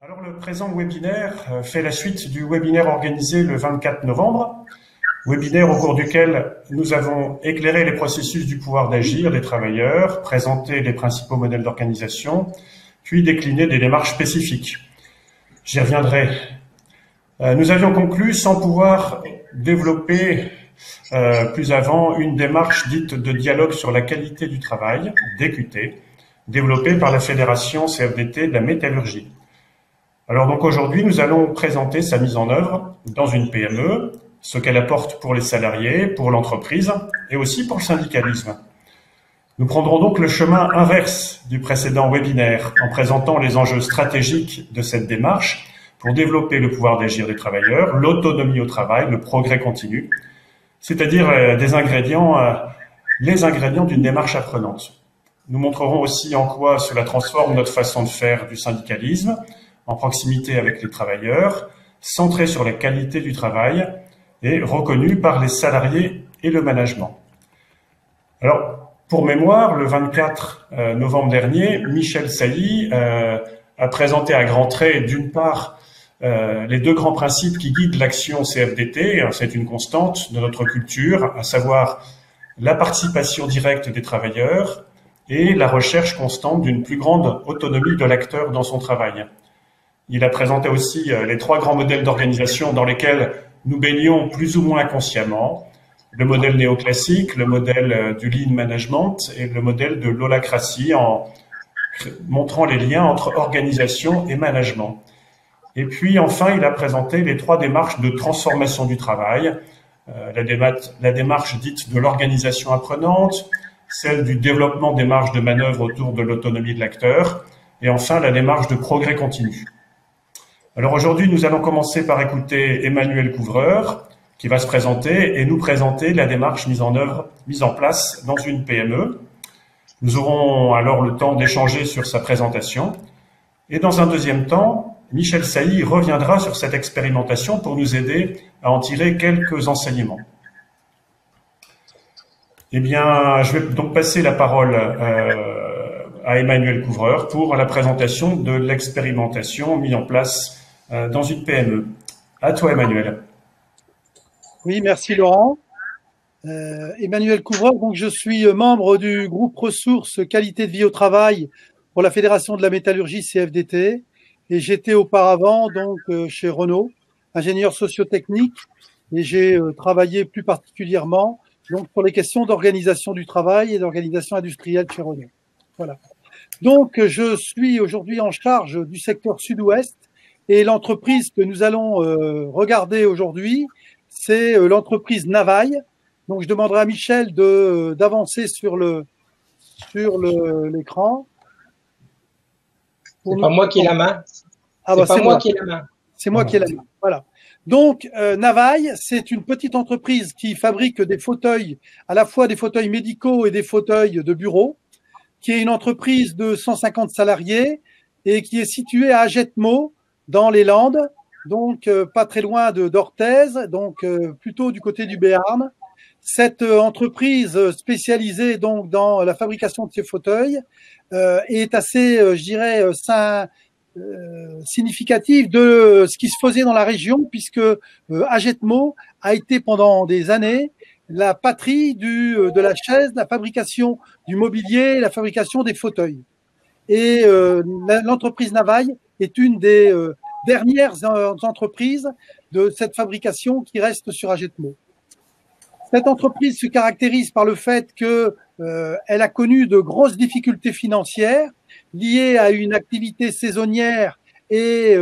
Alors, le présent webinaire fait la suite du webinaire organisé le 24 novembre, webinaire au cours duquel nous avons éclairé les processus du pouvoir d'agir des travailleurs, présenté les principaux modèles d'organisation, puis décliné des démarches spécifiques. J'y reviendrai. Nous avions conclu sans pouvoir développer plus avant une démarche dite de dialogue sur la qualité du travail, DQT, développée par la Fédération CFDT de la métallurgie. Alors donc aujourd'hui, nous allons présenter sa mise en œuvre dans une PME, ce qu'elle apporte pour les salariés, pour l'entreprise et aussi pour le syndicalisme. Nous prendrons donc le chemin inverse du précédent webinaire en présentant les enjeux stratégiques de cette démarche pour développer le pouvoir d'agir des travailleurs, l'autonomie au travail, le progrès continu, c'est-à-dire les ingrédients d'une démarche apprenante. Nous montrerons aussi en quoi cela transforme notre façon de faire du syndicalisme, en proximité avec les travailleurs, centré sur la qualité du travail et reconnu par les salariés et le management. Alors, pour mémoire, le 24 novembre dernier, Michel Sailly a présenté à grands traits, d'une part, les deux grands principes qui guident l'action CFDT, c'est une constante de notre culture, à savoir la participation directe des travailleurs et la recherche constante d'une plus grande autonomie de l'acteur dans son travail. Il a présenté aussi les trois grands modèles d'organisation dans lesquels nous baignons plus ou moins consciemment, le modèle néoclassique, le modèle du lean management et le modèle de l'holacratie en montrant les liens entre organisation et management. Et puis enfin, il a présenté les trois démarches de transformation du travail, la démarche dite de l'organisation apprenante, celle du développement des marges de manœuvre autour de l'autonomie de l'acteur, et enfin la démarche de progrès continu. Alors aujourd'hui, nous allons commencer par écouter Emmanuel Couvreur, qui va se présenter et nous présenter la démarche mise en place dans une PME. Nous aurons alors le temps d'échanger sur sa présentation. Et dans un deuxième temps, Michel Sailly reviendra sur cette expérimentation pour nous aider à en tirer quelques enseignements. Eh bien, je vais donc passer la parole à Emmanuel Couvreur pour la présentation de l'expérimentation mise en place dans une PME. À toi, Emmanuel. Oui, merci Laurent. Emmanuel Couvreur, donc je suis membre du groupe ressources qualité de vie au travail pour la Fédération de la métallurgie CFDT et j'étais auparavant donc chez Renault, ingénieur sociotechnique et j'ai travaillé plus particulièrement donc pour les questions d'organisation du travail et d'organisation industrielle chez Renault. Voilà. Donc je suis aujourd'hui en charge du secteur sud-ouest. Et l'entreprise que nous allons regarder aujourd'hui, c'est l'entreprise Navaille. Donc, je demanderai à Michel d'avancer sur l'écran. C'est pas moi qui ai la main. C'est pas moi qui ai la main. C'est moi qui ai la main. Voilà. Donc, Navaille, c'est une petite entreprise qui fabrique des fauteuils, à la fois des fauteuils médicaux et des fauteuils de bureau, qui est une entreprise de 150 salariés et qui est située à Agetmo, dans les Landes, donc pas très loin d'Orthez, donc plutôt du côté du Béarn. Cette entreprise spécialisée donc dans la fabrication de ces fauteuils est assez, je dirais, significative de ce qui se faisait dans la région, puisque Agetmo a été pendant des années la patrie de la chaise, la fabrication du mobilier, la fabrication des fauteuils. Et l'entreprise Navaille est une des dernières entreprises de cette fabrication qui reste sur Agetmo. Cette entreprise se caractérise par le fait que elle a connu de grosses difficultés financières liées à une activité saisonnière et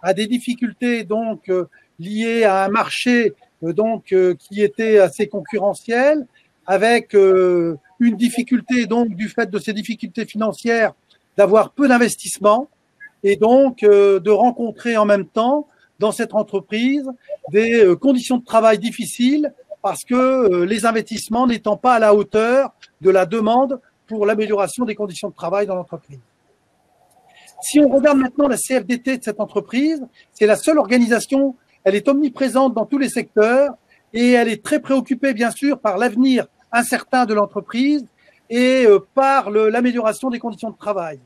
à des difficultés donc liées à un marché qui était assez concurrentiel, avec une difficulté donc du fait de ces difficultés financières d'avoir peu d'investissement et donc de rencontrer en même temps dans cette entreprise des conditions de travail difficiles parce que les investissements n'étant pas à la hauteur de la demande pour l'amélioration des conditions de travail dans l'entreprise. Si on regarde maintenant la CFDT de cette entreprise, c'est la seule organisation, elle est omniprésente dans tous les secteurs et elle est très préoccupée bien sûr par l'avenir incertain de l'entreprise et par l'amélioration des conditions de travail.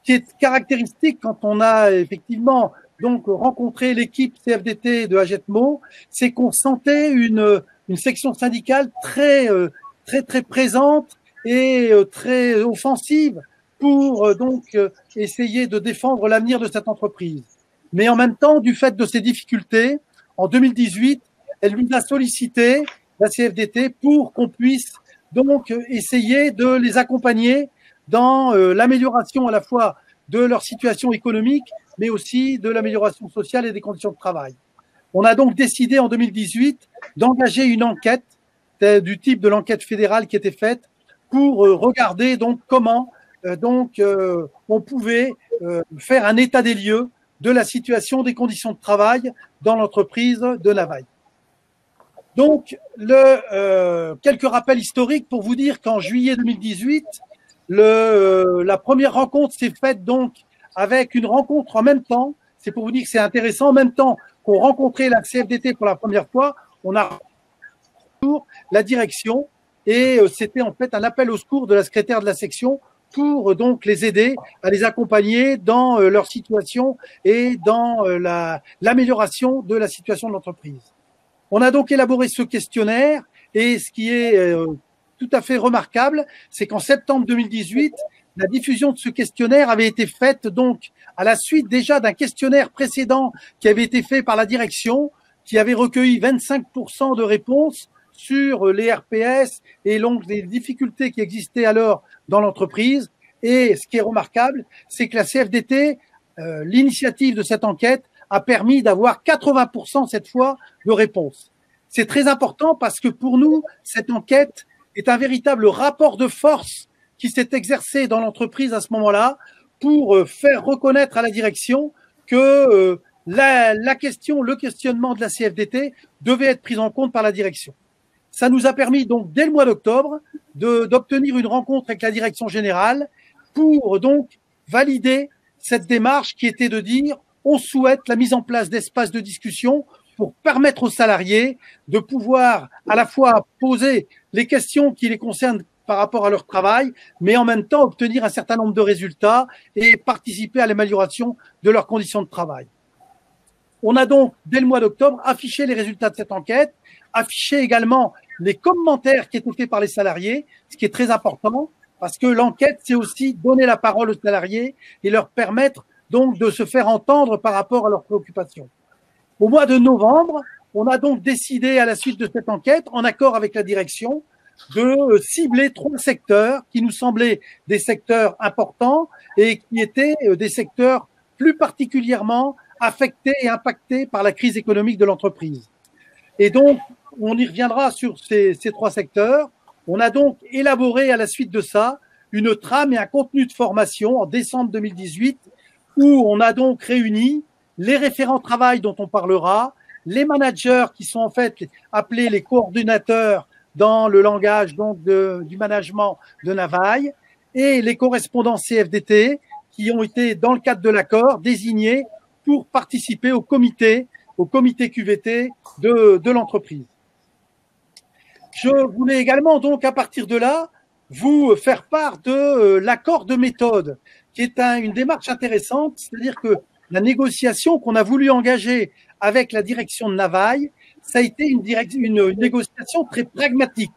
qui est caractéristique quand on a effectivement donc rencontré l'équipe CFDT de Agetmo, c'est qu'on sentait une section syndicale très présente et très offensive pour donc essayer de défendre l'avenir de cette entreprise. Mais en même temps, du fait de ces difficultés, en 2018, elle nous a sollicité, la CFDT, pour qu'on puisse donc essayer de les accompagner dans l'amélioration à la fois de leur situation économique, mais aussi de l'amélioration sociale et des conditions de travail. On a donc décidé en 2018 d'engager une enquête du type de l'enquête fédérale qui était faite pour regarder donc comment on pouvait faire un état des lieux de la situation des conditions de travail dans l'entreprise de Navaille. Donc, quelques rappels historiques pour vous dire qu'en juillet 2018, la première rencontre s'est faite donc avec une rencontre en même temps. C'est pour vous dire que c'est intéressant. En même temps qu'on rencontrait la CFDT pour la première fois, on a la direction et c'était en fait un appel au secours de la secrétaire de la section pour donc les aider à les accompagner dans leur situation et dans l'amélioration de la situation de l'entreprise. On a donc élaboré ce questionnaire et ce qui est tout à fait remarquable, c'est qu'en septembre 2018, la diffusion de ce questionnaire avait été faite donc à la suite déjà d'un questionnaire précédent qui avait été fait par la direction, qui avait recueilli 25% de réponses sur les RPS et donc les difficultés qui existaient alors dans l'entreprise. Et ce qui est remarquable, c'est que la CFDT, l'initiative de cette enquête, a permis d'avoir 80% cette fois de réponses. C'est très important parce que pour nous, cette enquête est un véritable rapport de force qui s'est exercé dans l'entreprise à ce moment-là pour faire reconnaître à la direction que la question, le questionnement de la CFDT devait être pris en compte par la direction. Ça nous a permis donc dès le mois d'octobre d'obtenir une rencontre avec la direction générale pour donc valider cette démarche qui était de dire on souhaite la mise en place d'espaces de discussion pour permettre aux salariés de pouvoir à la fois poser les questions qui les concernent par rapport à leur travail, mais en même temps obtenir un certain nombre de résultats et participer à l'amélioration de leurs conditions de travail. On a donc, dès le mois d'octobre, affiché les résultats de cette enquête, affiché également les commentaires qui étaient faits par les salariés, ce qui est très important, parce que l'enquête, c'est aussi donner la parole aux salariés et leur permettre donc de se faire entendre par rapport à leurs préoccupations. Au mois de novembre, on a donc décidé, à la suite de cette enquête, en accord avec la direction, de cibler 3 secteurs qui nous semblaient des secteurs importants et qui étaient des secteurs plus particulièrement affectés et impactés par la crise économique de l'entreprise. Et donc, on y reviendra sur ces 3 secteurs. On a donc élaboré à la suite de ça une trame et un contenu de formation en décembre 2018 où on a donc réuni les référents travail dont on parlera, les managers qui sont en fait appelés les coordinateurs dans le langage donc du management de Navaille et les correspondants CFDT qui ont été dans le cadre de l'accord désignés pour participer au comité QVT de l'entreprise. Je voulais également donc à partir de là vous faire part de l'accord de méthode qui est une démarche intéressante, c'est-à-dire que la négociation qu'on a voulu engager avec la direction de Navaille, ça a été une négociation très pragmatique.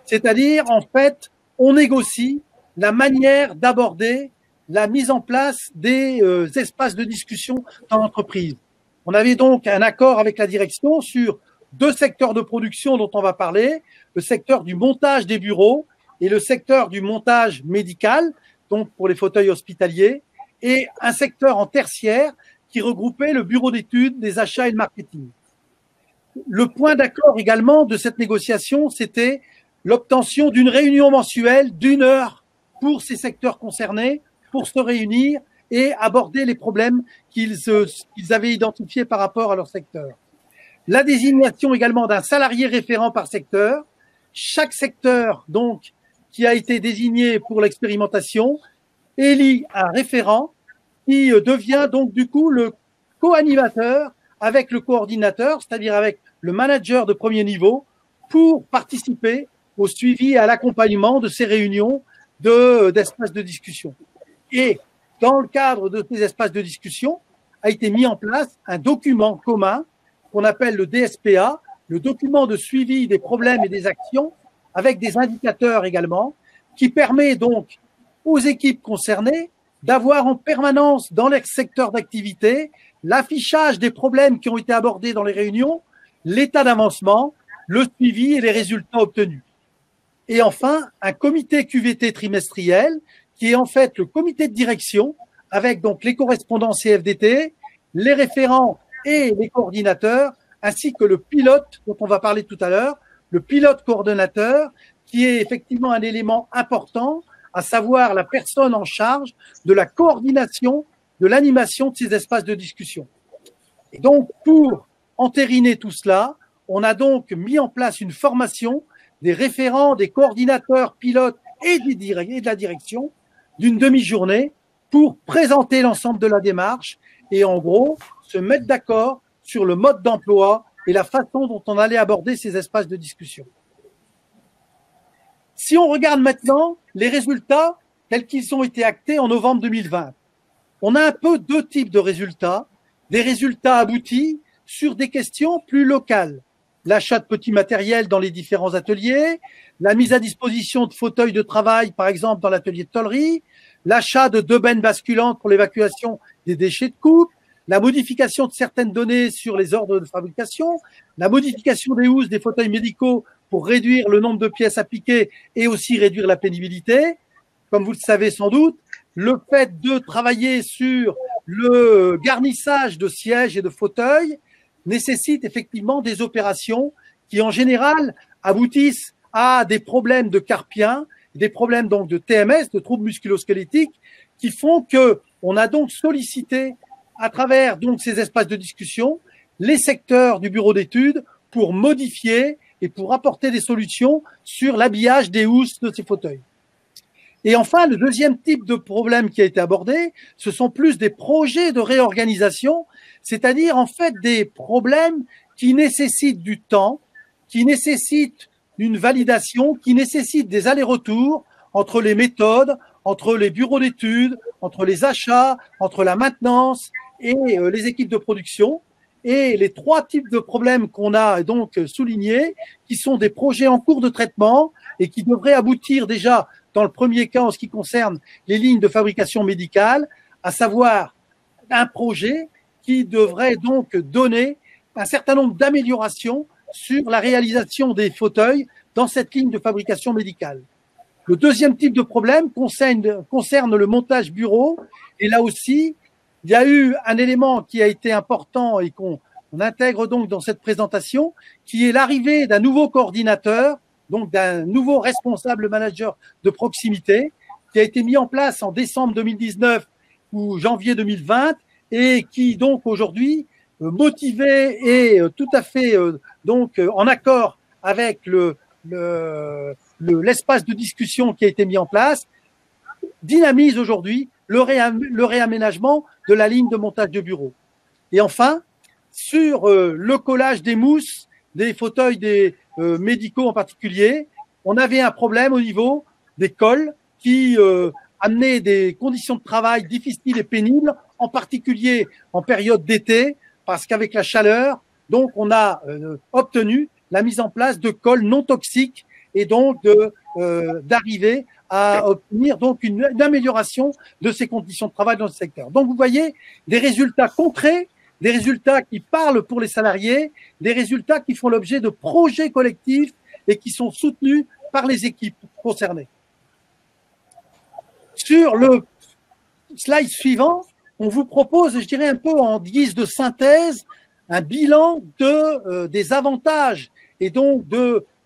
C'est-à-dire, en fait, on négocie la manière d'aborder la mise en place des espaces de discussion dans l'entreprise. On avait donc un accord avec la direction sur 2 secteurs de production dont on va parler, le secteur du montage des bureaux et le secteur du montage médical, donc pour les fauteuils hospitaliers, et un secteur en tertiaire qui regroupait le bureau d'études, les achats et le marketing. Le point d'accord également de cette négociation, c'était l'obtention d'une réunion mensuelle d'1 heure pour ces secteurs concernés, pour se réunir et aborder les problèmes qu'ils avaient identifiés par rapport à leur secteur. La désignation également d'un salarié référent par secteur. Chaque secteur, donc, qui a été désigné pour l'expérimentation, élit un référent qui devient donc du coup le co-animateur avec le coordinateur, c'est-à-dire avec le manager de premier niveau, pour participer au suivi et à l'accompagnement de ces réunions d'espaces de discussion. Et dans le cadre de ces espaces de discussion, a été mis en place un document commun qu'on appelle le DSPA, le document de suivi des problèmes et des actions, avec des indicateurs également, qui permet donc aux équipes concernées d'avoir en permanence dans leur secteur d'activité l'affichage des problèmes qui ont été abordés dans les réunions, l'état d'avancement, le suivi et les résultats obtenus. Et enfin, un comité QVT trimestriel qui est en fait le comité de direction avec donc les correspondants CFDT, les référents et les coordinateurs, ainsi que le pilote dont on va parler tout à l'heure, le pilote coordonnateur, qui est effectivement un élément important, à savoir la personne en charge de la coordination, de l'animation de ces espaces de discussion. Et donc, pour entériner tout cela, on a donc mis en place une formation des référents, des coordinateurs, pilotes et de la direction d'une demi-journée pour présenter l'ensemble de la démarche et en gros se mettre d'accord sur le mode d'emploi et la façon dont on allait aborder ces espaces de discussion. Si on regarde maintenant les résultats tels qu'ils ont été actés en novembre 2020, on a un peu deux types de résultats, des résultats aboutis sur des questions plus locales. L'achat de petits matériels dans les différents ateliers, la mise à disposition de fauteuils de travail, par exemple, dans l'atelier de tôlerie, l'achat de 2 bennes basculantes pour l'évacuation des déchets de coupe, la modification de certaines données sur les ordres de fabrication, la modification des housses des fauteuils médicaux pour réduire le nombre de pièces appliquées et aussi réduire la pénibilité. Comme vous le savez sans doute, le fait de travailler sur le garnissage de sièges et de fauteuils nécessite effectivement des opérations qui, en général, aboutissent à des problèmes de carpien, des problèmes donc de TMS, de troubles musculo-squelettiques, qui font que on a donc sollicité à travers donc ces espaces de discussion les secteurs du bureau d'études pour modifier et pour apporter des solutions sur l'habillage des housses de ces fauteuils. Et enfin, le deuxième type de problème qui a été abordé, ce sont plus des projets de réorganisation, c'est-à-dire en fait des problèmes qui nécessitent du temps, qui nécessitent une validation, qui nécessitent des allers-retours entre les méthodes, entre les bureaux d'études, entre les achats, entre la maintenance et les équipes de production. Et les trois types de problèmes qu'on a donc soulignés, qui sont des projets en cours de traitement et qui devraient aboutir déjà dans le premier cas en ce qui concerne les lignes de fabrication médicale, à savoir un projet qui devrait donc donner un certain nombre d'améliorations sur la réalisation des fauteuils dans cette ligne de fabrication médicale. Le deuxième type de problème concerne le montage bureau. Et là aussi, il y a eu un élément qui a été important et qu'on intègre donc dans cette présentation, qui est l'arrivée d'un nouveau coordinateur, donc d'un nouveau responsable manager de proximité, qui a été mis en place en décembre 2019 ou janvier 2020 et qui donc aujourd'hui motivé et tout à fait donc en accord avec l'espace de discussion qui a été mis en place, dynamise aujourd'hui le réaménagement de la ligne de montage de bureau. Et enfin, sur le collage des mousses, des fauteuils des médicaux en particulier, on avait un problème au niveau des cols qui amenaient des conditions de travail difficiles et pénibles, en particulier en période d'été, parce qu'avec la chaleur, donc on a obtenu la mise en place de cols non toxiques et donc d'arriver à obtenir donc une amélioration de ces conditions de travail dans ce secteur. Donc vous voyez des résultats concrets, des résultats qui parlent pour les salariés, des résultats qui font l'objet de projets collectifs et qui sont soutenus par les équipes concernées. Sur le slide suivant, on vous propose, je dirais un peu en guise de synthèse, un bilan des avantages et donc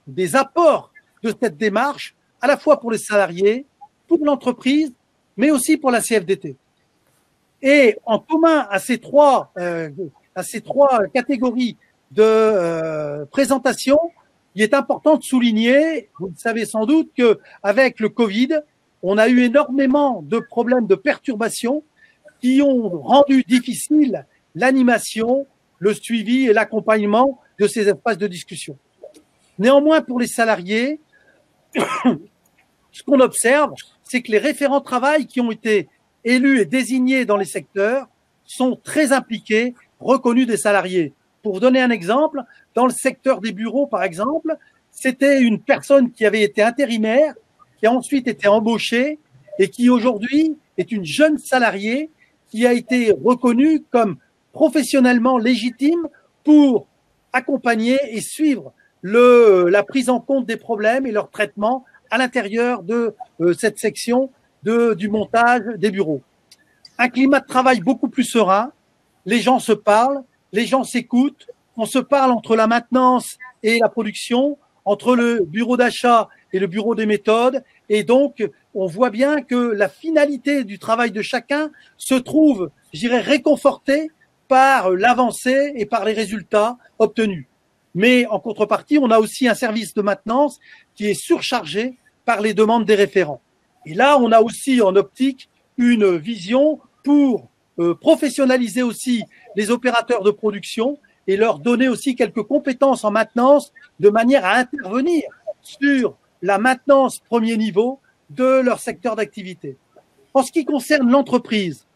des apports de cette démarche, à la fois pour les salariés, pour l'entreprise, mais aussi pour la CFDT. Et en commun à ces trois catégories de présentation, il est important de souligner, vous le savez sans doute, qu'avec le Covid, on a eu énormément de problèmes de perturbations qui ont rendu difficile l'animation, le suivi et l'accompagnement de ces espaces de discussion. Néanmoins, pour les salariés, ce qu'on observe, c'est que les référents travail qui ont été élus et désignés dans les secteurs sont très impliqués, reconnus des salariés. Pour vous donner un exemple, dans le secteur des bureaux, par exemple, c'était une personne qui avait été intérimaire, qui a ensuite été embauchée et qui aujourd'hui est une jeune salariée qui a été reconnue comme professionnellement légitime pour accompagner et suivre la prise en compte des problèmes et leur traitement à l'intérieur de cette section du montage des bureaux. Un climat de travail beaucoup plus serein, les gens se parlent, les gens s'écoutent, on se parle entre la maintenance et la production, entre le bureau d'achat et le bureau des méthodes, et donc on voit bien que la finalité du travail de chacun se trouve, je dirais, réconfortée par l'avancée et par les résultats obtenus. Mais en contrepartie, on a aussi un service de maintenance qui est surchargé par les demandes des référents. Et là, on a aussi en optique une vision pour professionnaliser aussi les opérateurs de production et leur donner aussi quelques compétences en maintenance de manière à intervenir sur la maintenance premier niveau de leur secteur d'activité. En ce qui concerne l'entreprise,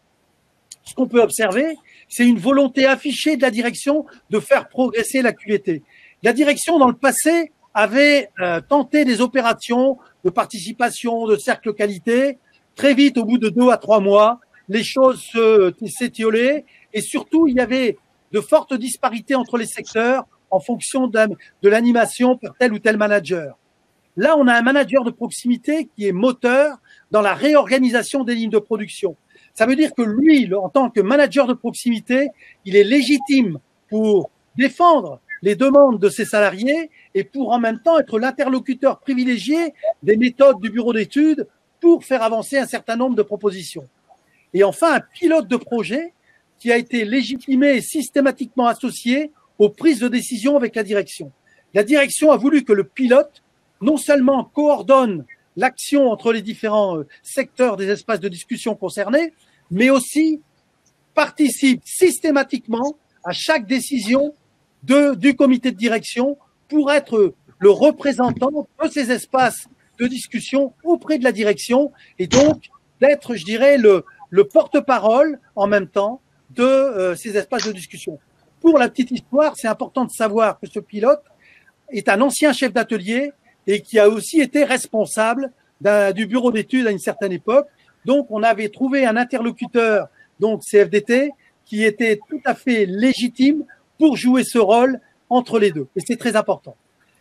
ce qu'on peut observer, c'est une volonté affichée de la direction de faire progresser la QVT. La direction, dans le passé, avait tenté des opérations de participation, de cercle qualité. Très vite, au bout de 2 à 3 mois, les choses s'étiolaient et surtout, il y avait de fortes disparités entre les secteurs en fonction de l'animation par tel ou tel manager. Là, on a un manager de proximité qui est moteur dans la réorganisation des lignes de production. Ça veut dire que lui, en tant que manager de proximité, il est légitime pour défendre les demandes de ses salariés et pour en même temps être l'interlocuteur privilégié des méthodes du bureau d'études pour faire avancer un certain nombre de propositions. Et enfin, un pilote de projet qui a été légitimé et systématiquement associé aux prises de décision avec la direction. La direction a voulu que le pilote non seulement coordonne l'action entre les différents secteurs des espaces de discussion concernés, mais aussi participe systématiquement à chaque décision du comité de direction pour être le représentant de ces espaces de discussion auprès de la direction et donc d'être, je dirais, le porte-parole en même temps de ces espaces de discussion. Pour la petite histoire, c'est important de savoir que ce pilote est un ancien chef d'atelier et qui a aussi été responsable du bureau d'études à une certaine époque. Donc, on avait trouvé un interlocuteur, donc CFDT, qui était tout à fait légitime pour jouer ce rôle entre les deux. Et c'est très important.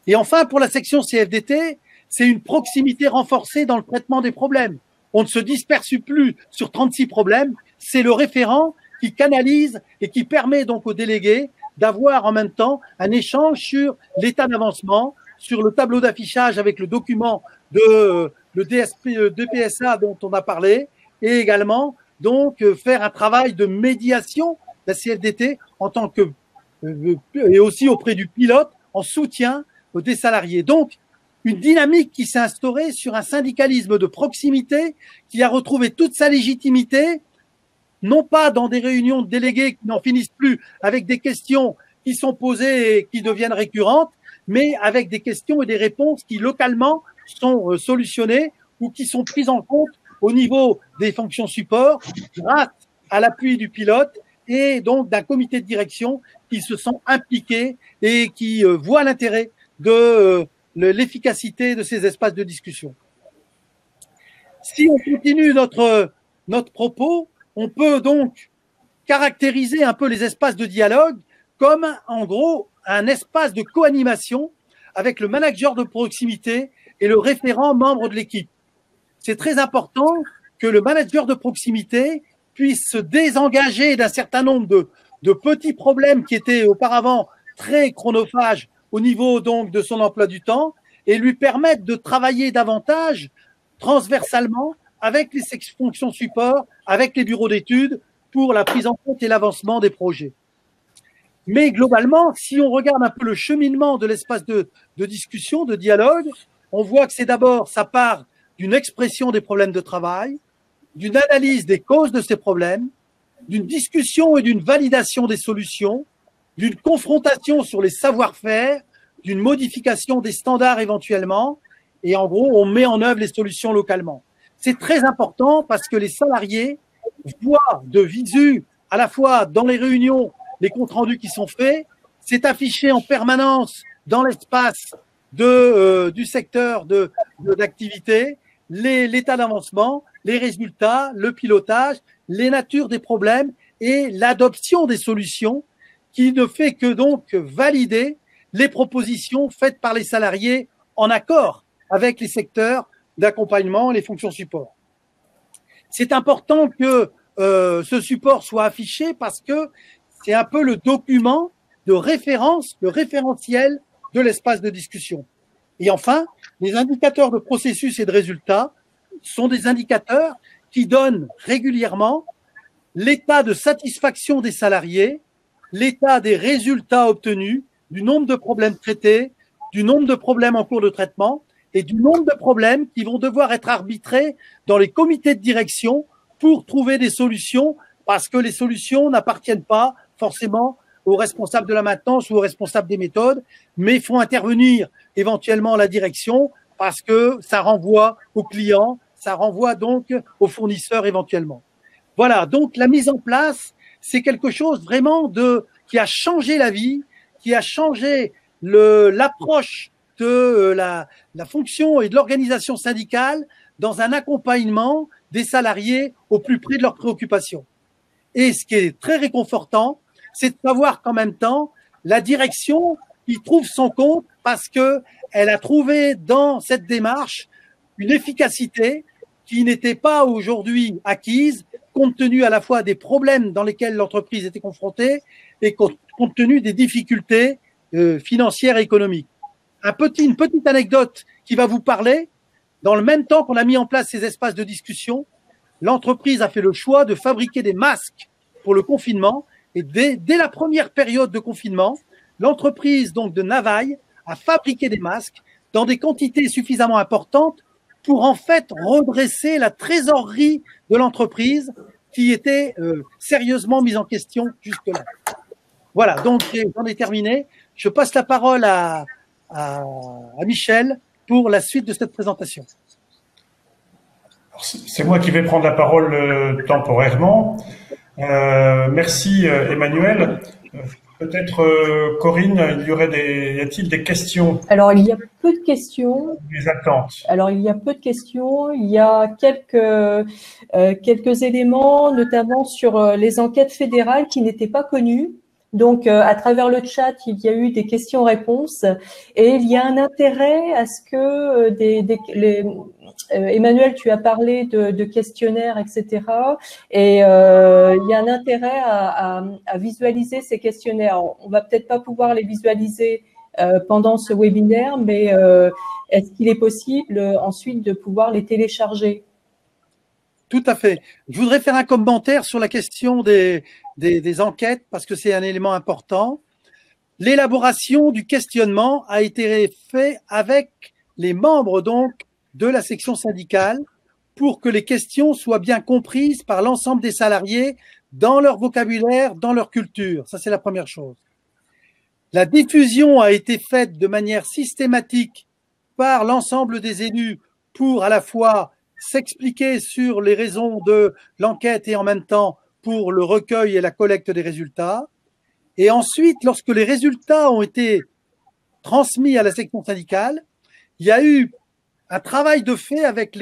Et enfin, pour la section CFDT, c'est une proximité renforcée dans le traitement des problèmes. On ne se disperse plus sur 36 problèmes. C'est le référent qui canalise et qui permet donc aux délégués d'avoir en même temps un échange sur l'état d'avancement, sur le tableau d'affichage avec le document le DPSA dont on a parlé, et également donc faire un travail de médiation de la CFDT en tant que et aussi auprès du pilote en soutien des salariés. Donc une dynamique qui s'est instaurée sur un syndicalisme de proximité qui a retrouvé toute sa légitimité, non pas dans des réunions de délégués qui n'en finissent plus avec des questions qui sont posées et qui deviennent récurrentes, mais avec des questions et des réponses qui localement sont solutionnées ou qui sont prises en compte au niveau des fonctions support grâce à l'appui du pilote et donc d'un comité de direction qui se sent impliqué et qui voit l'intérêt de l'efficacité de ces espaces de discussion. Si on continue notre propos, on peut donc caractériser un peu les espaces de dialogue comme, en gros, un espace de co-animation avec le manager de proximité et le référent membre de l'équipe. C'est très important que le manager de proximité puisse se désengager d'un certain nombre de petits problèmes qui étaient auparavant très chronophages au niveau donc de son emploi du temps et lui permettre de travailler davantage transversalement avec les fonctions support, avec les bureaux d'études pour la prise en compte et l'avancement des projets. Mais globalement, si on regarde un peu le cheminement de l'espace de discussion, de dialogue, on voit que c'est d'abord, ça part d'une expression des problèmes de travail, d'une analyse des causes de ces problèmes, d'une discussion et d'une validation des solutions, d'une confrontation sur les savoir-faire, d'une modification des standards éventuellement, et en gros, on met en œuvre les solutions localement. C'est très important parce que les salariés voit de visu, à la fois dans les réunions, les comptes rendus qui sont faits, c'est affiché en permanence dans l'espace du secteur d'activité, l'état d'avancement, les résultats, le pilotage, les natures des problèmes et l'adoption des solutions qui ne fait que donc valider les propositions faites par les salariés en accord avec les secteurs d'accompagnement et les fonctions support. C'est important que ce support soit affiché parce que c'est un peu le document de référence, le référentiel de l'espace de discussion. Et enfin, les indicateurs de processus et de résultats sont des indicateurs qui donnent régulièrement l'état de satisfaction des salariés, l'état des résultats obtenus, du nombre de problèmes traités, du nombre de problèmes en cours de traitement et du nombre de problèmes qui vont devoir être arbitrés dans les comités de direction pour trouver des solutions, parce que les solutions n'appartiennent pas forcément aux responsables de la maintenance ou aux responsables des méthodes, mais font intervenir éventuellement la direction parce que ça renvoie aux clients, ça renvoie donc aux fournisseurs éventuellement. Voilà, donc la mise en place, c'est quelque chose vraiment qui a changé la vie, qui a changé l'approche de la fonction et de l'organisation syndicale dans un accompagnement des salariés au plus près de leurs préoccupations. Et ce qui est très réconfortant, c'est de savoir qu'en même temps, la direction y trouve son compte parce que elle a trouvé dans cette démarche une efficacité qui n'était pas aujourd'hui acquise, compte tenu à la fois des problèmes dans lesquels l'entreprise était confrontée et compte tenu des difficultés financières et économiques. Une petite anecdote qui va vous parler. Dans le même temps qu'on a mis en place ces espaces de discussion, l'entreprise a fait le choix de fabriquer des masques pour le confinement. Et dès la première période de confinement, l'entreprise donc de Navaille a fabriqué des masques dans des quantités suffisamment importantes pour en fait redresser la trésorerie de l'entreprise qui était sérieusement mise en question jusque-là. Voilà, donc j'en ai terminé. Je passe la parole à Michel pour la suite de cette présentation. C'est moi qui vais prendre la parole temporairement. Merci Emmanuel. Peut-être Corinne, y a-t-il des questions? Alors il y a peu de questions. Des attentes. Alors il y a peu de questions. Il y a quelques éléments, notamment sur les enquêtes fédérales qui n'étaient pas connues. Donc, à travers le chat, il y a eu des questions-réponses et il y a un intérêt à ce que Emmanuel, tu as parlé de questionnaires, etc. Et il y a un intérêt à visualiser ces questionnaires. On va peut-être pas pouvoir les visualiser pendant ce webinaire, mais est-ce qu'il est possible ensuite de pouvoir les télécharger? Tout à fait. Je voudrais faire un commentaire sur la question des enquêtes parce que c'est un élément important. L'élaboration du questionnement a été faite avec les membres donc de la section syndicale pour que les questions soient bien comprises par l'ensemble des salariés dans leur vocabulaire, dans leur culture. Ça, c'est la première chose. La diffusion a été faite de manière systématique par l'ensemble des élus pour à la fois s'expliquer sur les raisons de l'enquête et en même temps pour le recueil et la collecte des résultats. Et ensuite, lorsque les résultats ont été transmis à la section syndicale, il y a eu un travail de fait avec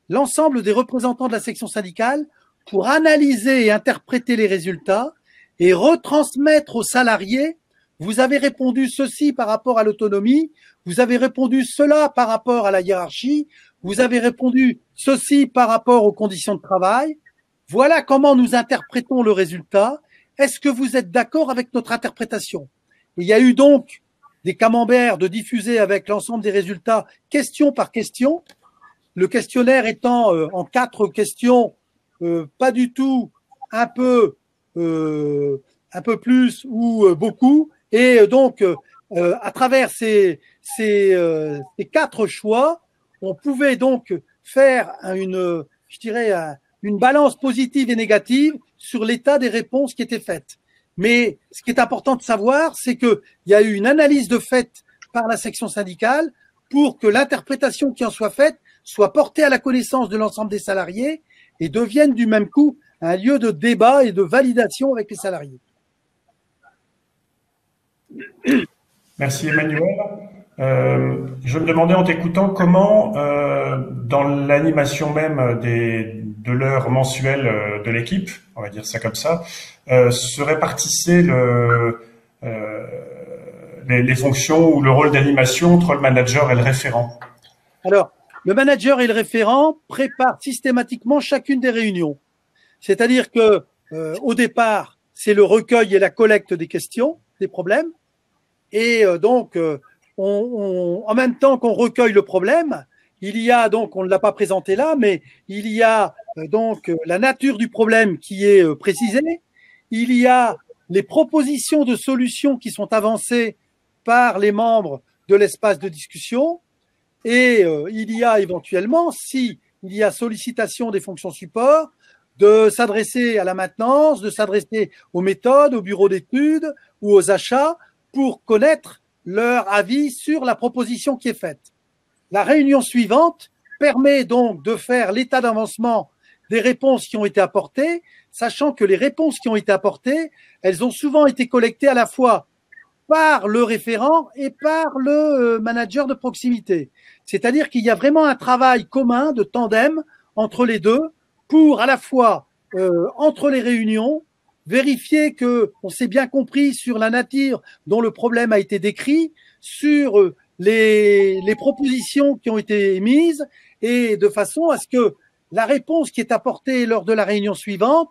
l'ensemble des représentants de la section syndicale pour analyser et interpréter les résultats et retransmettre aux salariés. Vous avez répondu ceci par rapport à l'autonomie, vous avez répondu cela par rapport à la hiérarchie, vous avez répondu ceci par rapport aux conditions de travail. Voilà comment nous interprétons le résultat. Est-ce que vous êtes d'accord avec notre interprétation? Il y a eu donc des camemberts de diffuser avec l'ensemble des résultats question par question. Le questionnaire étant en 4 questions, pas du tout, un peu plus ou beaucoup. Et donc, à travers ces 4 choix, on pouvait donc faire une balance positive et négative sur l'état des réponses qui étaient faites. Mais ce qui est important de savoir, c'est qu'il y a eu une analyse de fait par la section syndicale pour que l'interprétation qui en soit faite soit portée à la connaissance de l'ensemble des salariés et devienne du même coup un lieu de débat et de validation avec les salariés. Merci Emmanuel. Je me demandais en t'écoutant comment, dans l'animation même de l'heure mensuelle de l'équipe, on va dire ça comme ça, se répartissaient les fonctions ou le rôle d'animation entre le manager et le référent. Alors, le manager et le référent préparent systématiquement chacune des réunions. C'est-à-dire que au départ, c'est le recueil et la collecte des questions, des problèmes. Et donc, en même temps qu'on recueille le problème, il y a donc, on ne l'a pas présenté là, mais il y a donc la nature du problème qui est précisée. Il y a les propositions de solutions qui sont avancées par les membres de l'espace de discussion. Et il y a éventuellement, si il y a sollicitation des fonctions support, de s'adresser à la maintenance, de s'adresser aux méthodes, au bureau d'études ou aux achats pour connaître leur avis sur la proposition qui est faite. La réunion suivante permet donc de faire l'état d'avancement des réponses qui ont été apportées, sachant que les réponses qui ont été apportées, elles ont souvent été collectées à la fois par le référent et par le manager de proximité. C'est-à-dire qu'il y a vraiment un travail commun de tandem entre les deux pour à la fois, entre les réunions, vérifier que on s'est bien compris sur la nature dont le problème a été décrit, sur les propositions qui ont été émises, et de façon à ce que la réponse qui est apportée lors de la réunion suivante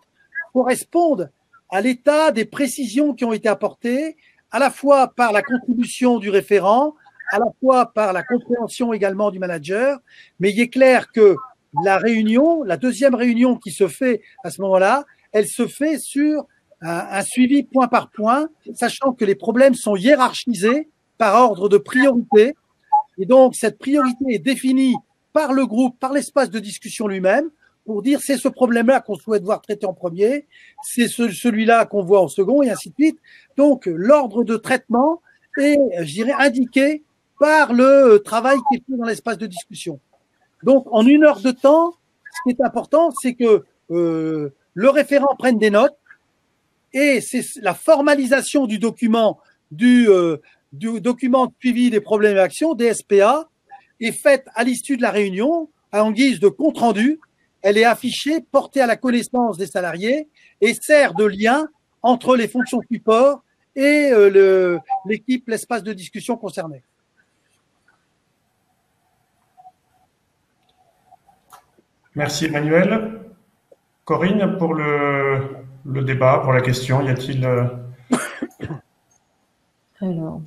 corresponde à l'état des précisions qui ont été apportées, à la fois par la contribution du référent, à la fois par la compréhension également du manager. Mais il est clair que la réunion, la deuxième réunion qui se fait à ce moment-là, elle se fait sur un suivi point par point, sachant que les problèmes sont hiérarchisés par ordre de priorité. Et donc, cette priorité est définie par le groupe, par l'espace de discussion lui-même, pour dire c'est ce problème-là qu'on souhaite voir traité en premier, c'est celui-là qu'on voit en second, et ainsi de suite. Donc, l'ordre de traitement est, je dirais, indiqué par le travail qui est fait dans l'espace de discussion. Donc, en 1 heure de temps, ce qui est important, c'est que le référent prenne des notes, et c'est la formalisation du document du document de suivi des problèmes et actions, DSPA, est faite à l'issue de la réunion, en guise de compte-rendu. Elle est affichée, portée à la connaissance des salariés et sert de lien entre les fonctions support et l'équipe, l'espace de discussion concerné. Merci Emmanuel. Corinne, pour le débat, pour la question, y a-t-il… Alors…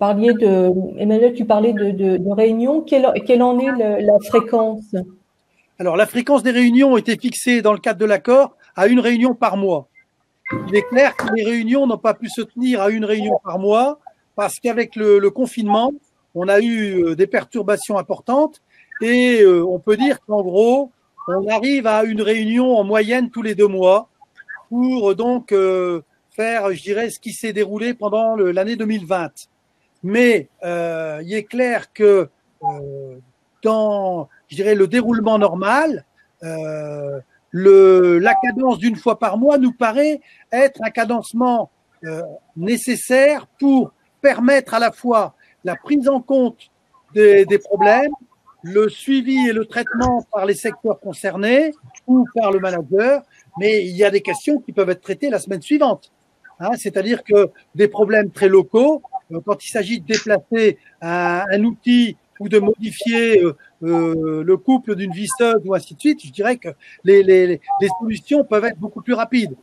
Emmanuel, tu parlais de réunions. Quelle en est la fréquence? Alors, la fréquence des réunions a été fixée dans le cadre de l'accord à 1 réunion par mois. Il est clair que les réunions n'ont pas pu se tenir à 1 réunion par mois parce qu'avec le confinement, on a eu des perturbations importantes et on peut dire qu'en gros, on arrive à 1 réunion en moyenne tous les 2 mois pour donc faire, je dirais, ce qui s'est déroulé pendant l'année 2020. Mais il est clair que dans, je dirais, le déroulement normal, la cadence d'1 fois par mois nous paraît être un cadencement nécessaire pour permettre à la fois la prise en compte des problèmes, le suivi et le traitement par les secteurs concernés ou par le manager, mais il y a des questions qui peuvent être traitées la semaine suivante. Hein, c'est-à-dire que des problèmes très locaux, quand il s'agit de déplacer un outil ou de modifier le couple d'une visseuse ou ainsi de suite, je dirais que les solutions peuvent être beaucoup plus rapides.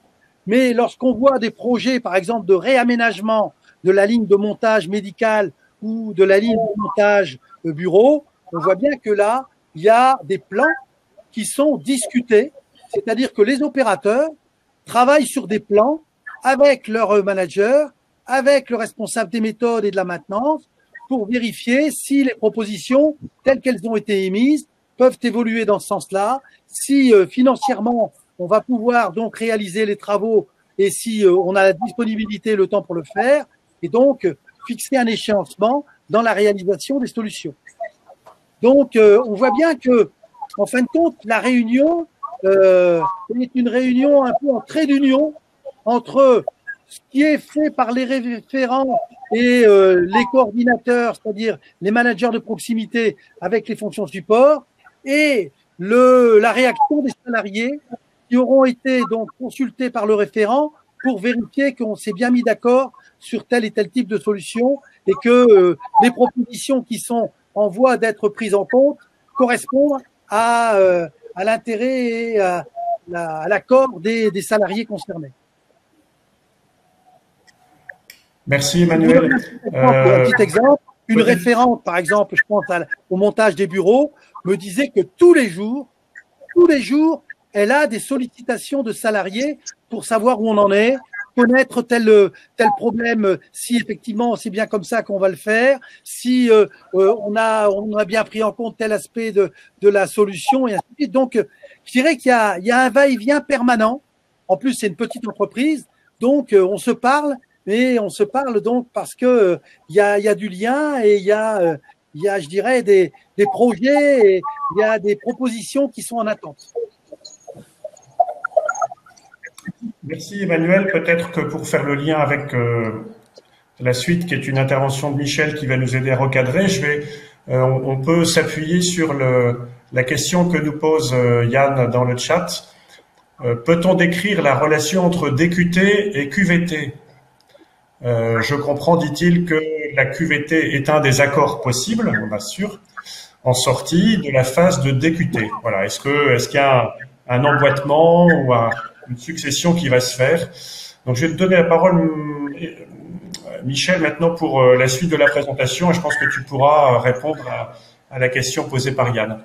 Mais lorsqu'on voit des projets, par exemple, de réaménagement de la ligne de montage médical ou de la ligne de montage bureau, on voit bien que là, il y a des plans qui sont discutés, c'est-à-dire que les opérateurs travaillent sur des plans avec leur manager, avec le responsable des méthodes et de la maintenance, pour vérifier si les propositions telles qu'elles ont été émises peuvent évoluer dans ce sens-là, si financièrement on va pouvoir donc réaliser les travaux et si on a la disponibilité, le temps pour le faire, et donc fixer un échéancement dans la réalisation des solutions. Donc, on voit bien que, en fin de compte, la réunion est une réunion un peu en trait d'union entre ce qui est fait par les référents et les coordinateurs, c'est-à-dire les managers de proximité avec les fonctions support, et la réaction des salariés qui auront été donc consultés par le référent pour vérifier qu'on s'est bien mis d'accord sur tel et tel type de solution et que les propositions qui sont en voie d'être prises en compte correspondent à l'intérêt et à l'accord des salariés concernés. Merci Emmanuel. Un petit exemple, une référente, par exemple, je pense au montage des bureaux, me disait que tous les jours, elle a des sollicitations de salariés pour savoir où on en est, connaître tel problème, si effectivement c'est bien comme ça qu'on va le faire, si on a bien pris en compte tel aspect de la solution, et ainsi de suite. Donc, je dirais qu'il y a un va-et-vient permanent. En plus, c'est une petite entreprise, donc on se parle, mais on se parle donc parce que il y a du lien et il y a, je dirais, des projets, et il y a des propositions qui sont en attente. Merci Emmanuel. Peut-être que pour faire le lien avec la suite, qui est une intervention de Michel qui va nous aider à recadrer, on peut s'appuyer sur la question que nous pose Yann dans le chat. Peut-on décrire la relation entre DQT et QVT? Je comprends, dit-il, que la QVT est un des accords possibles, on assure, en sortie de la phase de DQT. Voilà. Est-ce qu'il y a un emboîtement ou une succession qui va se faire? Donc, je vais te donner la parole, Michel, maintenant pour la suite de la présentation, et je pense que tu pourras répondre à la question posée par Yann.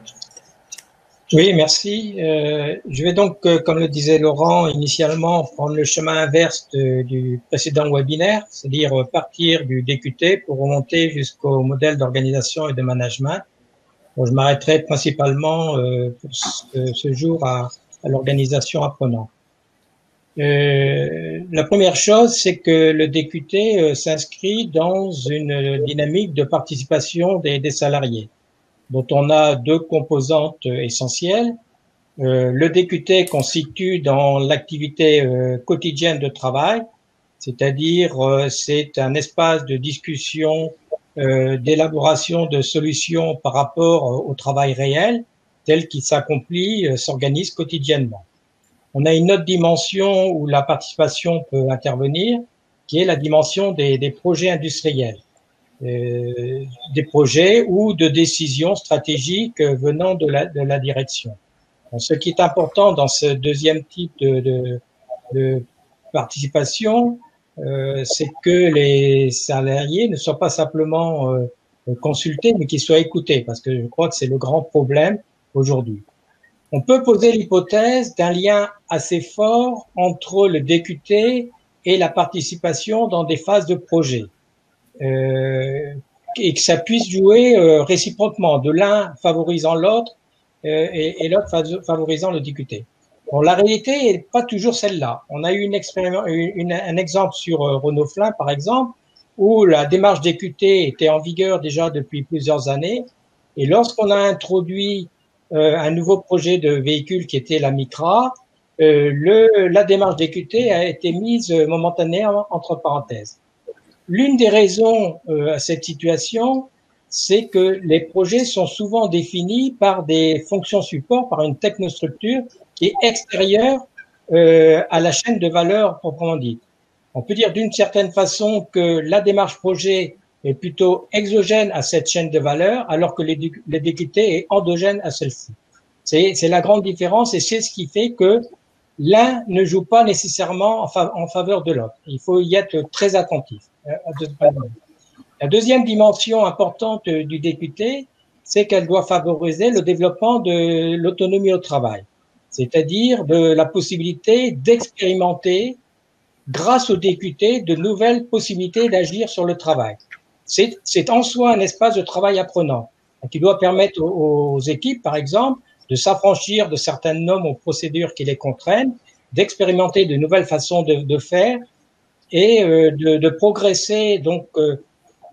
Oui, merci. Je vais donc, comme le disait Laurent initialement, prendre le chemin inverse du précédent webinaire, c'est-à-dire partir du DQT pour remonter jusqu'au modèle d'organisation et de management. Bon, je m'arrêterai principalement pour ce jour à l'organisation apprenante. La première chose, c'est que le DQT s'inscrit dans une dynamique de participation des salariés, dont on a deux composantes essentielles. Le DQT constitue dans l'activité quotidienne de travail, c'est-à-dire c'est un espace de discussion, d'élaboration de solutions par rapport au travail réel, tel qu'il s'accomplit, s'organise quotidiennement. On a une autre dimension où la participation peut intervenir, qui est la dimension des projets industriels. Des projets ou de décisions stratégiques venant de la direction. Donc, ce qui est important dans ce deuxième type de participation, c'est que les salariés ne soient pas simplement consultés, mais qu'ils soient écoutés, parce que je crois que c'est le grand problème aujourd'hui. On peut poser l'hypothèse d'un lien assez fort entre le DQT et la participation dans des phases de projet. Et que ça puisse jouer réciproquement, de l'un favorisant l'autre et l'autre favorisant le DQT. Bon, la réalité n'est pas toujours celle-là. On a eu un exemple sur Renault Flin, par exemple, où la démarche DQT était en vigueur déjà depuis plusieurs années. Et lorsqu'on a introduit un nouveau projet de véhicule qui était la Micra, la démarche DQT a été mise momentanément entre parenthèses. L'une des raisons à cette situation, c'est que les projets sont souvent définis par des fonctions support, par une technostructure qui est extérieure à la chaîne de valeur proprement dite. On peut dire d'une certaine façon que la démarche projet est plutôt exogène à cette chaîne de valeur, alors que le DQT est endogène à celle-ci. C'est la grande différence et c'est ce qui fait que l'un ne joue pas nécessairement en faveur de l'autre. Il faut y être très attentif. La deuxième dimension importante du DQT, c'est qu'elle doit favoriser le développement de l'autonomie au travail, c'est-à-dire de la possibilité d'expérimenter, grâce au DQT, de nouvelles possibilités d'agir sur le travail. C'est en soi un espace de travail apprenant qui doit permettre aux équipes, par exemple, de s'affranchir de certaines normes ou procédures qui les contraignent, d'expérimenter de nouvelles façons de faire et de progresser donc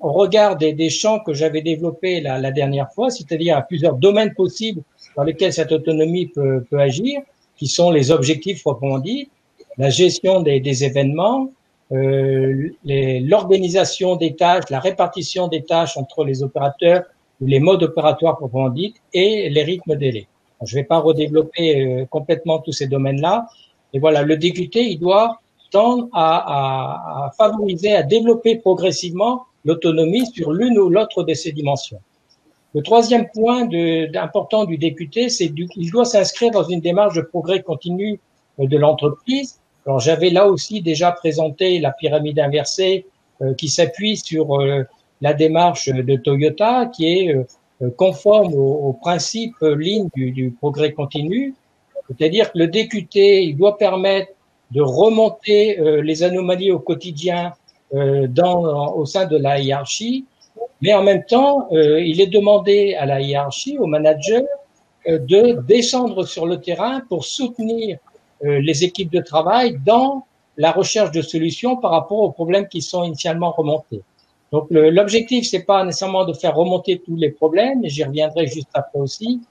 au regard des champs que j'avais développés la dernière fois, c'est-à-dire à plusieurs domaines possibles dans lesquels cette autonomie peut agir, qui sont les objectifs proprement dits, la gestion des événements, l'organisation des tâches, la répartition des tâches entre les opérateurs ou les modes opératoires proprement dits et les rythmes délais. Je ne vais pas redévelopper complètement tous ces domaines-là. Et voilà, le DQT, il doit tendre à favoriser, à développer progressivement l'autonomie sur l'une ou l'autre de ces dimensions. Le troisième point important du DQT, c'est qu'il doit s'inscrire dans une démarche de progrès continu de l'entreprise. Alors, j'avais là aussi déjà présenté la pyramide inversée qui s'appuie sur la démarche de Toyota, qui est conforme au principe ligne du progrès continu. C'est-à-dire que le DQT, il doit permettre de remonter les anomalies au quotidien au sein de la hiérarchie, mais en même temps, il est demandé à la hiérarchie, au manager, de descendre sur le terrain pour soutenir les équipes de travail dans la recherche de solutions par rapport aux problèmes qui sont initialement remontés. Donc l'objectif, c'est pas nécessairement de faire remonter tous les problèmes, et j'y reviendrai juste après aussi,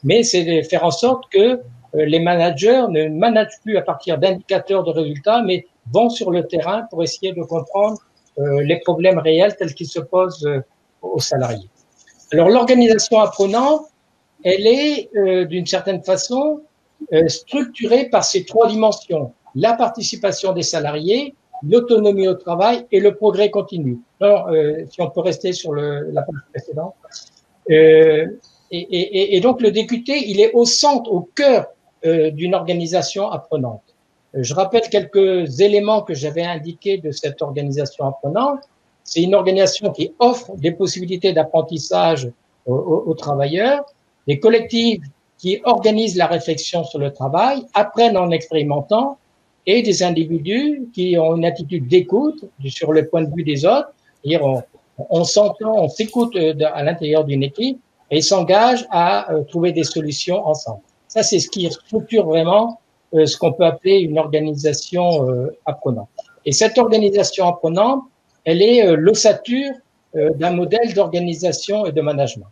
mais c'est de faire en sorte que les managers ne managent plus à partir d'indicateurs de résultats, mais vont sur le terrain pour essayer de comprendre les problèmes réels tels qu'ils se posent aux salariés. Alors l'organisation apprenante, elle est d'une certaine façon structurée par ces trois dimensions: la participation des salariés, l'autonomie au travail et le progrès continu. Alors, si on peut rester sur la page précédente. Et donc le DQT, il est au centre, au cœur d'une organisation apprenante. Je rappelle quelques éléments que j'avais indiqués de cette organisation apprenante. C'est une organisation qui offre des possibilités d'apprentissage aux travailleurs, des collectifs qui organisent la réflexion sur le travail, apprennent en expérimentant, et des individus qui ont une attitude d'écoute sur le point de vue des autres. C'est-à-dire on s'entend, on s'écoute à l'intérieur d'une équipe et s'engage à trouver des solutions ensemble. Ça, c'est ce qui structure vraiment ce qu'on peut appeler une organisation apprenante. Et cette organisation apprenante, elle est l'ossature d'un modèle d'organisation et de management.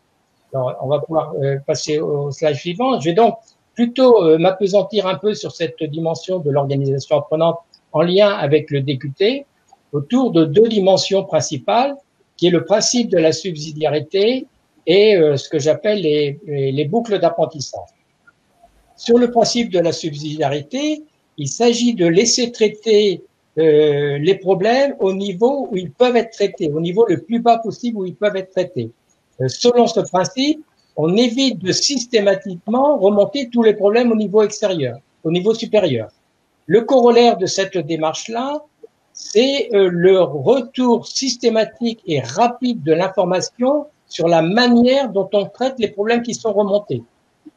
Alors, on va pouvoir passer au slide suivant. Je vais donc plutôt m'appesantir un peu sur cette dimension de l'organisation apprenante en lien avec le DQT, autour de deux dimensions principales, qui est le principe de la subsidiarité et ce que j'appelle les boucles d'apprentissage. Sur le principe de la subsidiarité, il s'agit de laisser traiter les problèmes au niveau où ils peuvent être traités, au niveau le plus bas possible où ils peuvent être traités. Selon ce principe, on évite de systématiquement remonter tous les problèmes au niveau extérieur, au niveau supérieur. Le corollaire de cette démarche-là, c'est le retour systématique et rapide de l'information sur la manière dont on traite les problèmes qui sont remontés.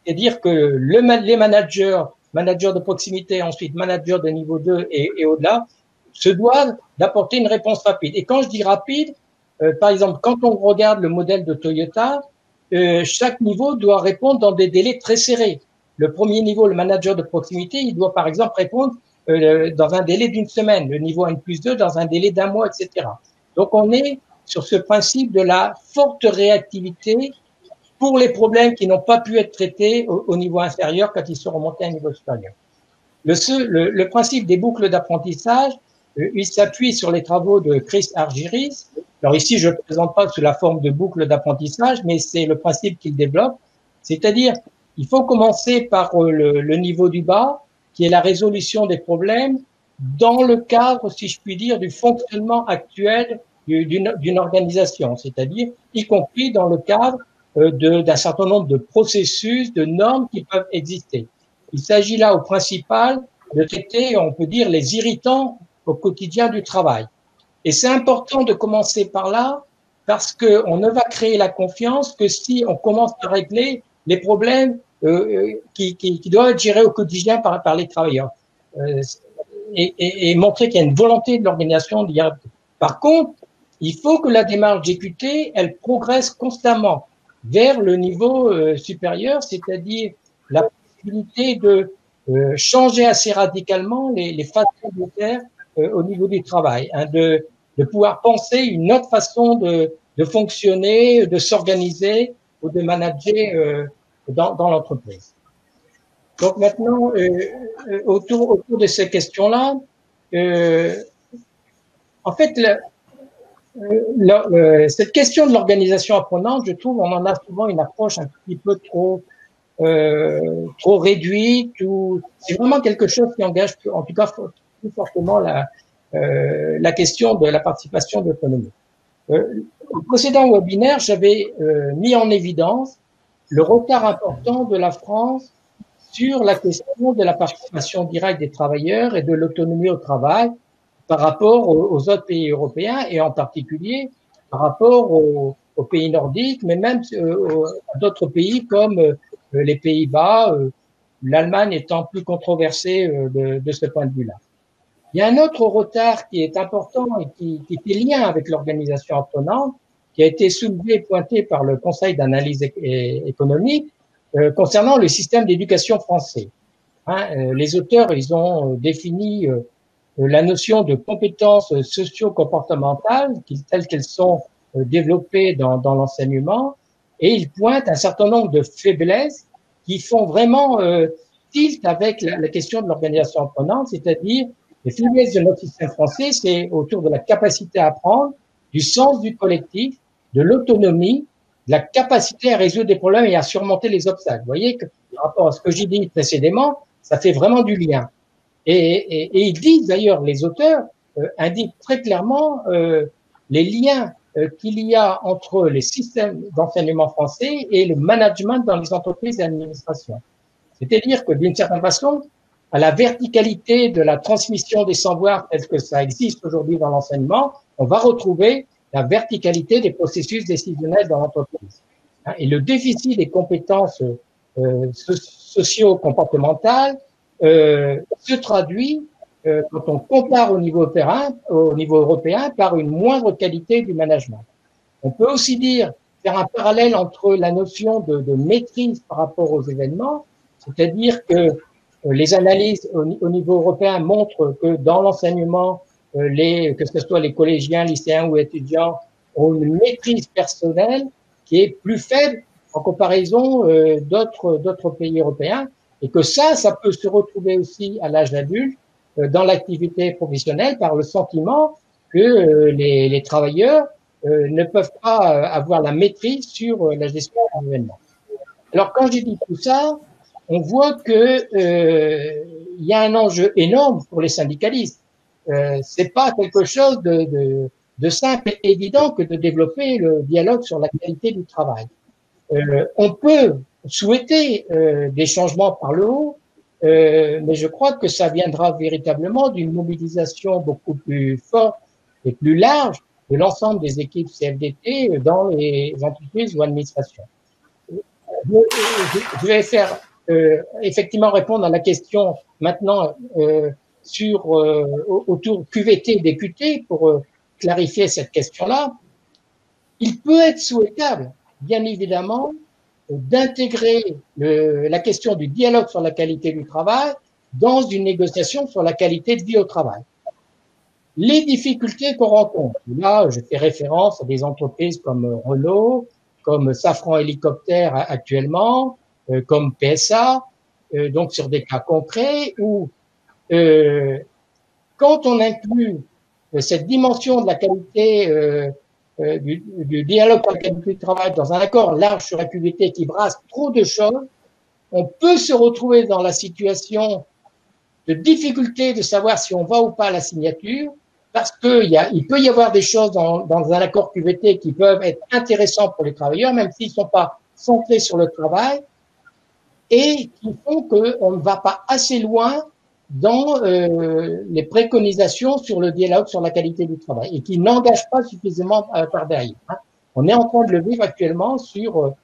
C'est-à-dire que les managers de proximité, ensuite managers de niveau 2 et au-delà, se doivent d'apporter une réponse rapide. Et quand je dis rapide, par exemple, quand on regarde le modèle de Toyota, chaque niveau doit répondre dans des délais très serrés. Le premier niveau, le manager de proximité, il doit par exemple répondre dans un délai d'une semaine, le niveau N+2 dans un délai d'un mois, etc. Donc on est sur ce principe de la forte réactivité pour les problèmes qui n'ont pas pu être traités au niveau inférieur quand ils sont remontés à un niveau supérieur. Le principe des boucles d'apprentissage, il s'appuie sur les travaux de Chris Argyris. Alors ici, je ne présente pas sous la forme de boucle d'apprentissage, mais c'est le principe qu'il développe. C'est-à-dire, il faut commencer par le niveau du bas, qui est la résolution des problèmes dans le cadre, si je puis dire, du fonctionnement actuel d'une organisation, c'est-à-dire y compris dans le cadre d'un certain nombre de processus, de normes qui peuvent exister. Il s'agit là au principal de traiter, on peut dire, les irritants au quotidien du travail. Et c'est important de commencer par là parce qu'on ne va créer la confiance que si on commence à régler les problèmes qui doivent être gérés au quotidien par les travailleurs et montrer qu'il y a une volonté de l'organisation d'y arriver. Par contre, il faut que la démarche DQT, elle progresse constamment vers le niveau supérieur, c'est-à-dire la possibilité de changer assez radicalement les façons de faire au niveau du travail, de pouvoir penser une autre façon de fonctionner, de s'organiser ou de manager dans l'entreprise. Donc maintenant, autour de ces questions-là, en fait, cette question de l'organisation apprenante, je trouve, on en a souvent une approche un petit peu trop réduite. C'est vraiment quelque chose qui engage, en tout cas, plus fortement la question de la participation de l'autonomie. Au précédent webinaire, j'avais mis en évidence le retard important de la France sur la question de la participation directe des travailleurs et de l'autonomie au travail par rapport aux autres pays européens et en particulier par rapport aux pays nordiques, mais même à d'autres pays comme les Pays-Bas, l'Allemagne étant plus controversée de ce point de vue-là. Il y a un autre retard qui est important et qui fait lien avec l'organisation apprenante, qui a été soulevé et pointé par le Conseil d'analyse économique concernant le système d'éducation français. Les auteurs, ils ont défini la notion de compétences socio-comportementales telles qu'elles sont développées dans l'enseignement, et ils pointent un certain nombre de faiblesses qui font vraiment tilt avec la question de l'organisation apprenante, c'est-à-dire les faiblesses de notre système français, c'est autour de la capacité à apprendre, du sens du collectif, de l'autonomie, de la capacité à résoudre des problèmes et à surmonter les obstacles. Vous voyez que par rapport à ce que j'ai dit précédemment, ça fait vraiment du lien. Et ils disent d'ailleurs, les auteurs indiquent très clairement les liens qu'il y a entre les systèmes d'enseignement français et le management dans les entreprises et administrations. C'est-à-dire que d'une certaine façon, à la verticalité de la transmission des savoirs tels que ça existe aujourd'hui dans l'enseignement, on va retrouver la verticalité des processus décisionnels dans l'entreprise. Et le déficit des compétences socio-comportementales se traduit quand on compare au niveau européen par une moindre qualité du management. On peut aussi faire un parallèle entre la notion de maîtrise par rapport aux événements, c'est-à-dire que les analyses au niveau européen montrent que dans l'enseignement, que ce soit les collégiens, lycéens ou étudiants, ont une maîtrise personnelle qui est plus faible en comparaison d'autres pays européens, et que ça peut se retrouver aussi à l'âge adulte dans l'activité professionnelle par le sentiment que les travailleurs ne peuvent pas avoir la maîtrise sur la gestion d'un événement. Alors quand j'ai dit tout ça, on voit que il y a un enjeu énorme pour les syndicalistes. C'est pas quelque chose de simple et évident que de développer le dialogue sur la qualité du travail. On peut souhaiter des changements par le haut, mais je crois que ça viendra véritablement d'une mobilisation beaucoup plus forte et plus large de l'ensemble des équipes CFDT dans les entreprises ou administrations. Je vais faire effectivement répondre à la question maintenant autour QVT et DQT pour clarifier cette question-là. Il peut être souhaitable, bien évidemment, d'intégrer la question du dialogue sur la qualité du travail dans une négociation sur la qualité de vie au travail. Les difficultés qu'on rencontre, là je fais référence à des entreprises comme Renault, comme Safran Hélicoptère actuellement, comme PSA, donc sur des cas concrets où quand on inclut cette dimension de la qualité du dialogue sur la qualité du travail dans un accord large sur la QVT qui brasse trop de choses, on peut se retrouver dans la situation de difficulté de savoir si on va ou pas à la signature, parce que il peut y avoir des choses dans un accord QVT qui peuvent être intéressants pour les travailleurs, même s'ils ne sont pas centrés sur le travail, et qui font qu'on ne va pas assez loin dans les préconisations sur le dialogue sur la qualité du travail et qui n'engagent pas suffisamment par derrière. On est en train de le vivre actuellement on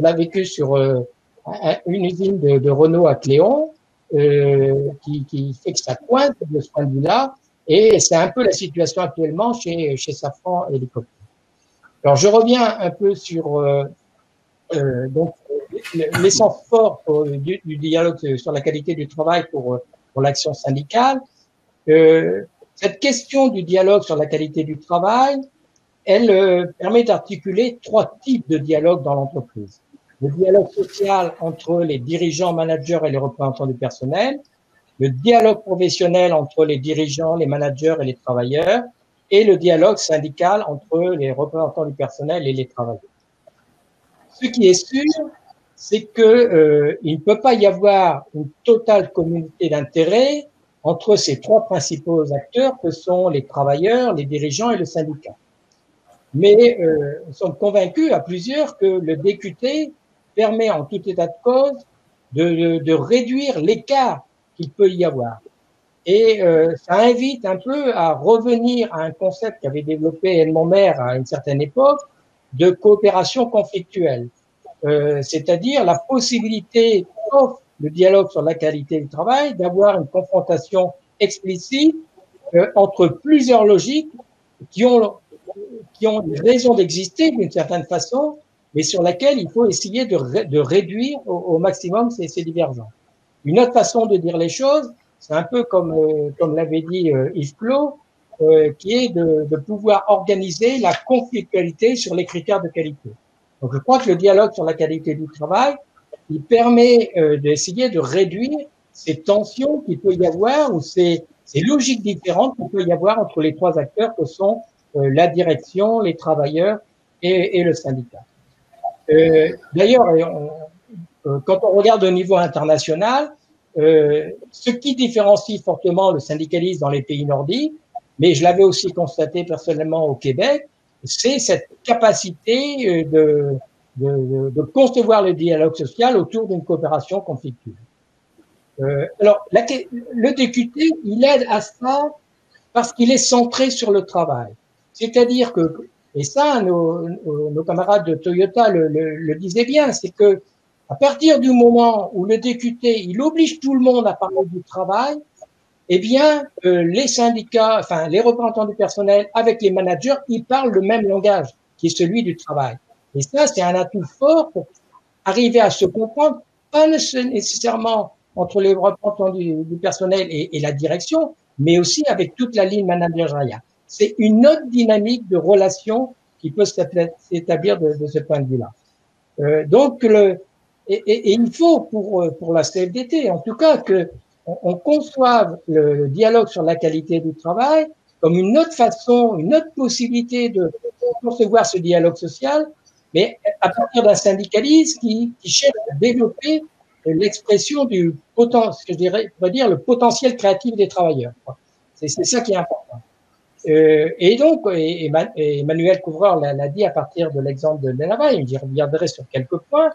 l'a vécu sur une usine de Renault à Cléon qui fait que ça cointe de ce point de vue-là, et c'est un peu la situation actuellement chez Safran Hélicoptère. Alors je reviens un peu sur donc l'essence forte du dialogue sur la qualité du travail pour l'action syndicale. Cette question du dialogue sur la qualité du travail, elle permet d'articuler 3 types de dialogue dans l'entreprise. Le dialogue social entre les dirigeants, managers et les représentants du personnel, le dialogue professionnel entre les dirigeants, les managers et les travailleurs, et le dialogue syndical entre les représentants du personnel et les travailleurs. Ce qui est sûr, c'est que il ne peut pas y avoir une totale communauté d'intérêts entre ces 3 principaux acteurs que sont les travailleurs, les dirigeants et le syndicat. Mais nous sommes convaincus à plusieurs que le DQT permet en tout état de cause de réduire l'écart qu'il peut y avoir. Et ça invite un peu à revenir à un concept qu'avait développé Edmond Maire à une certaine époque de coopération conflictuelle, c'est-à-dire la possibilité qu'offre le dialogue sur la qualité du travail d'avoir une confrontation explicite entre plusieurs logiques qui ont des raisons d'exister d'une certaine façon, mais sur laquelle il faut essayer de réduire au maximum ces divergences. Une autre façon de dire les choses, c'est un peu comme l'avait dit Yves Clos, qui est de pouvoir organiser la conflictualité sur les critères de qualité. Donc je crois que le dialogue sur la qualité du travail, il permet d'essayer de réduire ces tensions qu'il peut y avoir ou ces logiques différentes qu'il peut y avoir entre les 3 acteurs que sont la direction, les travailleurs et le syndicat. D'ailleurs, quand on regarde au niveau international, ce qui différencie fortement le syndicalisme dans les pays nordiques, mais je l'avais aussi constaté personnellement au Québec, c'est cette capacité de concevoir le dialogue social autour d'une coopération conflictuelle. Alors, le DQT, il aide à ça parce qu'il est centré sur le travail. C'est-à-dire que, et ça, nos camarades de Toyota le disaient bien, c'est que à partir du moment où le DQT, il oblige tout le monde à parler du travail, eh bien, les syndicats, enfin, les représentants du personnel avec les managers, ils parlent le même langage, qui est celui du travail. Et ça, c'est un atout fort pour arriver à se comprendre, pas nécessairement entre les représentants du personnel et la direction, mais aussi avec toute la ligne managériale. C'est une autre dynamique de relation qui peut s'établir de ce point de vue-là. Donc, et il faut pour la CFDT, en tout cas, que on conçoive le dialogue sur la qualité du travail comme une autre façon, une autre possibilité de concevoir ce dialogue social, mais à partir d'un syndicalisme qui cherche à développer l'expression du potentiel, je dirais, on va dire le potentiel créatif des travailleurs. C'est ça qui est important. Et donc, Emmanuel Couvreur l'a dit à partir de l'exemple de Denavaille, j'y reviendrai sur quelques points.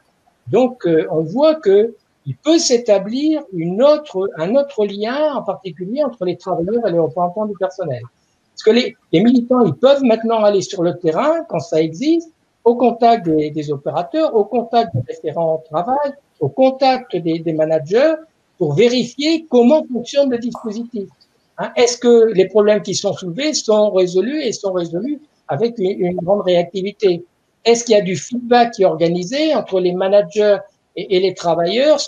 Donc, on voit que il peut s'établir un autre lien, en particulier entre les travailleurs et les représentants du personnel. Parce que les militants, ils peuvent maintenant aller sur le terrain, quand ça existe, au contact des opérateurs, au contact des référents au travail, au contact des managers, pour vérifier comment fonctionne le dispositif. Est-ce que les problèmes qui sont soulevés sont résolus et sont résolus avec une grande réactivité? Est-ce qu'il y a du feedback qui est organisé entre les managers et les travailleurs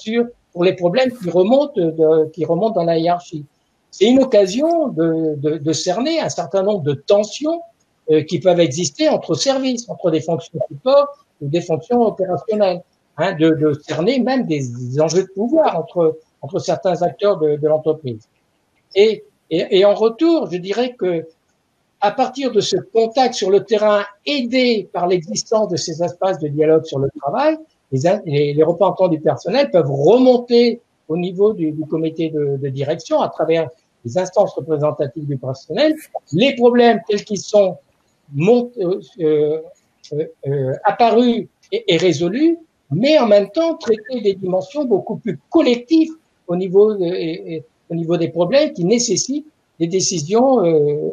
pour les problèmes qui remontent dans la hiérarchie? C'est une occasion de cerner un certain nombre de tensions qui peuvent exister entre services, entre des fonctions support ou des fonctions opérationnelles, de cerner même des enjeux de pouvoir entre certains acteurs de l'entreprise. Et en retour, je dirais que à partir de ce contact sur le terrain, aidé par l'existence de ces espaces de dialogue sur le travail, les représentants du personnel peuvent remonter au niveau du comité de direction à travers les instances représentatives du personnel, les problèmes tels qu'ils sont apparus et résolus, mais en même temps traiter des dimensions beaucoup plus collectives au niveau des problèmes qui nécessitent des décisions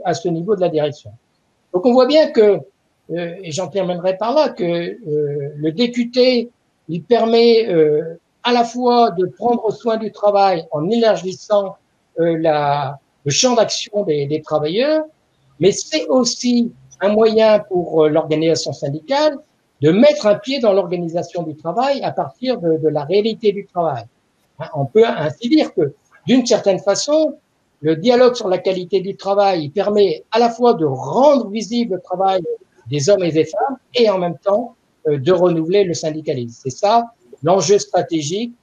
à ce niveau de la direction. Donc on voit bien que, et j'en terminerai par là, que le DQT, il permet à la fois de prendre soin du travail en élargissant le champ d'action des travailleurs, mais c'est aussi un moyen pour l'organisation syndicale de mettre un pied dans l'organisation du travail à partir de la réalité du travail. On peut ainsi dire que, d'une certaine façon, Le dialogue sur la qualité du travail, il permet à la fois de rendre visible le travail des hommes et des femmes et en même temps de renouveler le syndicalisme. C'est ça l'enjeu stratégique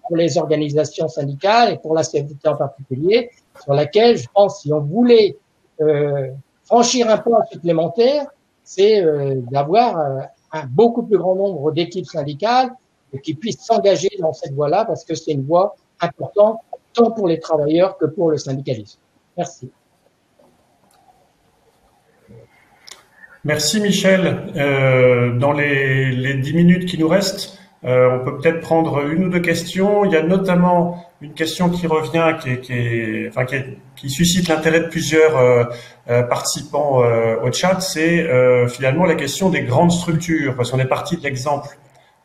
pour les organisations syndicales et pour la CFDT en particulier, sur laquelle je pense si on voulait franchir un pas supplémentaire, c'est d'avoir un beaucoup plus grand nombre d'équipes syndicales qui puissent s'engager dans cette voie-là parce que c'est une voie importante tant pour les travailleurs que pour le syndicalisme. Merci. Merci Michel. Dans les 10 minutes qui nous restent, on peut peut-être prendre une ou deux questions. Il y a notamment une question qui revient, qui suscite l'intérêt de plusieurs participants au chat. C'est finalement la question des grandes structures, parce qu'on est parti de l'exemple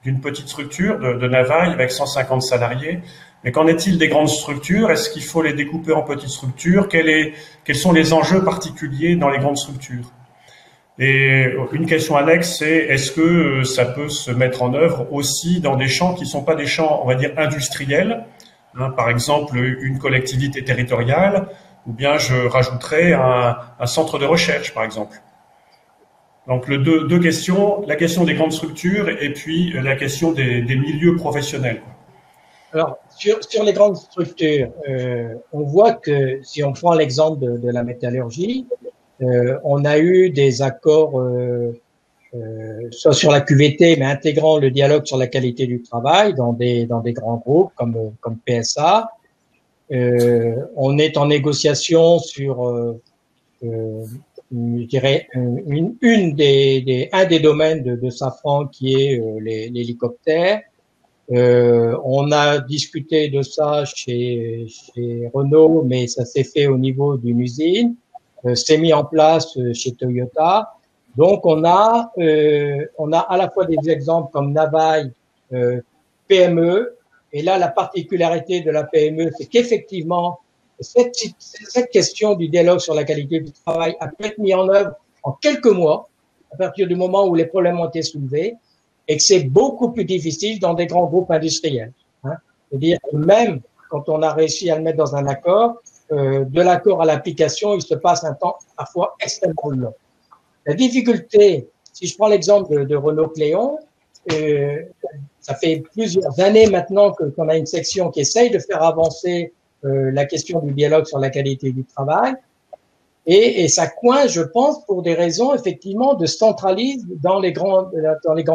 d'une petite structure de Navaille avec 150 salariés. Mais qu'en est-il des grandes structures? Est-ce qu'il faut les découper en petites structures? Quels sont les enjeux particuliers dans les grandes structures? Et une question annexe, c'est est-ce que ça peut se mettre en œuvre aussi dans des champs qui ne sont pas des champs, on va dire, industriels, hein, par exemple une collectivité territoriale, ou bien je rajouterais un centre de recherche, par exemple. Donc deux questions, la question des grandes structures et puis la question des milieux professionnels. Alors, sur les grandes structures, on voit que si on prend l'exemple de la métallurgie, on a eu des accords soit sur la QVT, mais intégrant le dialogue sur la qualité du travail dans des grands groupes comme PSA. On est en négociation sur je dirais un des domaines de Safran qui est l'hélicoptère. On a discuté de ça chez Renault, mais ça s'est fait au niveau d'une usine. C'est mis en place chez Toyota. Donc on a à la fois des exemples comme Navaille, PME, et là la particularité de la PME, c'est qu'effectivement cette question du dialogue sur la qualité du travail a pu être mise en œuvre en quelques mois, à partir du moment où les problèmes ont été soulevés, et que c'est beaucoup plus difficile dans des grands groupes industriels. Hein. C'est-à-dire que même quand on a réussi à le mettre dans un accord, de l'accord à l'application, il se passe un temps parfois extrêmement long. La difficulté, si je prends l'exemple de Renault Cléon, ça fait plusieurs années maintenant qu'on a une section qui essaye de faire avancer la question du dialogue sur la qualité du travail, et ça coince, je pense, pour des raisons effectivement de centralisme dans les grands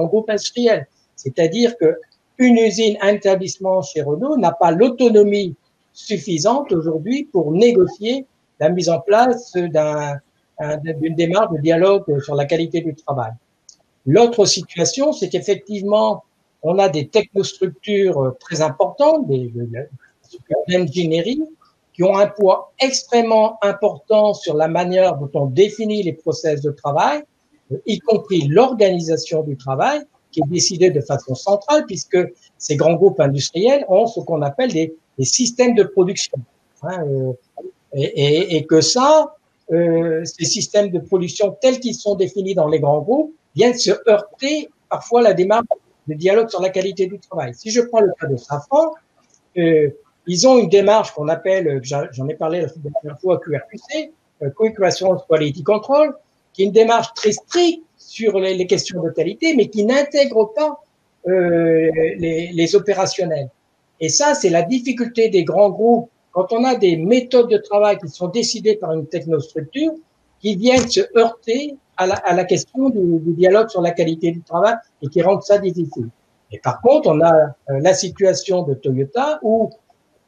groupes industriels. C'est-à-dire que une usine, un établissement chez Renault n'a pas l'autonomie suffisante aujourd'hui pour négocier la mise en place d'une démarche de dialogue sur la qualité du travail. L'autre situation, c'est qu'effectivement, on a des technostructures très importantes, des l'ingénierie, qui ont un poids extrêmement important sur la manière dont on définit les process de travail, y compris l'organisation du travail, qui est décidée de façon centrale, puisque ces grands groupes industriels ont ce qu'on appelle des systèmes de production. Hein, et que ces systèmes de production tels qu'ils sont définis dans les grands groupes viennent se heurter parfois à la démarche de dialogue sur la qualité du travail. Si je prends le cas de Safran, ils ont une démarche qu'on appelle, j'en ai parlé la dernière fois, QRQC, Quick Response Quality Control, qui est une démarche très stricte sur les questions de qualité, mais qui n'intègre pas les opérationnels. Et ça, c'est la difficulté des grands groupes quand on a des méthodes de travail qui sont décidées par une technostructure, qui viennent se heurter à la question du dialogue sur la qualité du travail et qui rendent ça difficile. Et par contre, on a la situation de Toyota où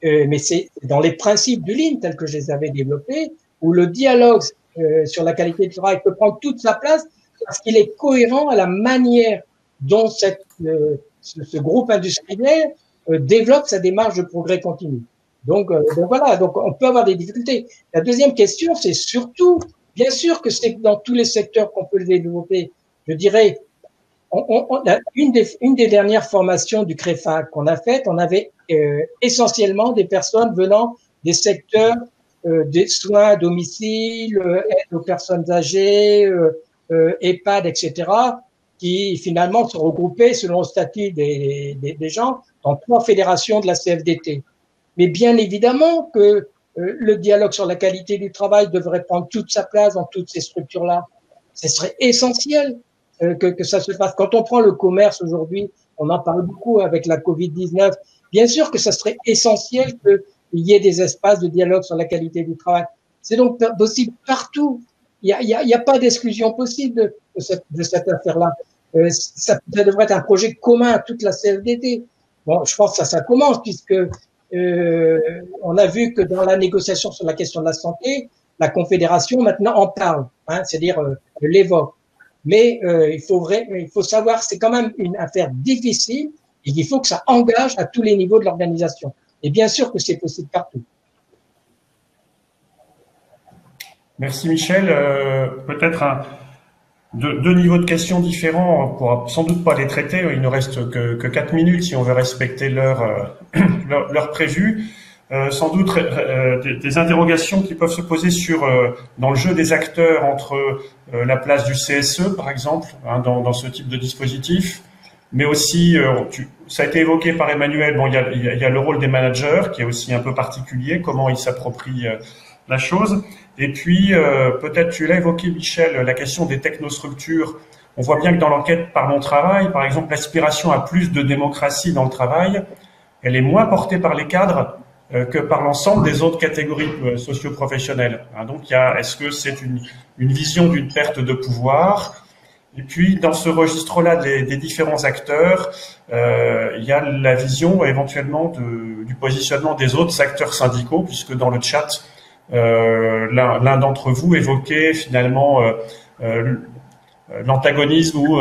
mais c'est dans les principes du Lean tels que je les avais développés, où le dialogue sur la qualité du travail peut prendre toute sa place parce qu'il est cohérent à la manière dont ce groupe industriel développe sa démarche de progrès continu. Donc voilà, donc on peut avoir des difficultés. La deuxième question, c'est surtout, bien sûr que c'est dans tous les secteurs qu'on peut le développer. Je dirais, une des dernières formations du CREFAC qu'on a faites, on avait essentiellement des personnes venant des secteurs des soins à domicile, aide aux personnes âgées, EHPAD, etc., qui finalement sont regroupés selon le statut des gens dans 3 fédérations de la CFDT. Mais bien évidemment que le dialogue sur la qualité du travail devrait prendre toute sa place dans toutes ces structures-là. Ce serait essentiel que ça se fasse. Quand on prend le commerce aujourd'hui, on en parle beaucoup avec la Covid-19. Bien sûr que ça serait essentiel qu'il y ait des espaces de dialogue sur la qualité du travail. C'est donc possible partout. Il y a pas d'exclusion possible de cette affaire-là. Ça devrait être un projet commun à toute la CFDT. Bon, je pense que ça commence puisque on a vu que dans la négociation sur la question de la santé, la Confédération maintenant en parle, hein, c'est-à-dire l'évoque. Mais il faut savoir, c'est quand même une affaire difficile et il faut que ça engage à tous les niveaux de l'organisation. Et bien sûr que c'est possible partout. Merci Michel. Peut-être deux niveaux de questions différents. On pourra sans doute pas les traiter. Il ne reste que 4 minutes si on veut respecter l'heure prévue. Sans doute des interrogations qui peuvent se poser sur dans le jeu des acteurs entre la place du CSE par exemple, hein, dans ce type de dispositif, mais aussi ça a été évoqué par Emmanuel. Bon, il y a le rôle des managers qui est aussi un peu particulier, comment ils s'approprient la chose. Et puis peut-être tu l'as évoqué Michel, la question des technostructures. On voit bien que dans l'enquête Parlons Travail, par exemple, l'aspiration à plus de démocratie dans le travail, elle est moins portée par les cadres que par l'ensemble des autres catégories socio-professionnelles. Donc, est-ce que c'est une vision d'une perte de pouvoir? Et puis, dans ce registre-là des différents acteurs, il y a la vision éventuellement du positionnement des autres acteurs syndicaux, puisque dans le chat, l'un d'entre vous évoquait finalement l'antagonisme ou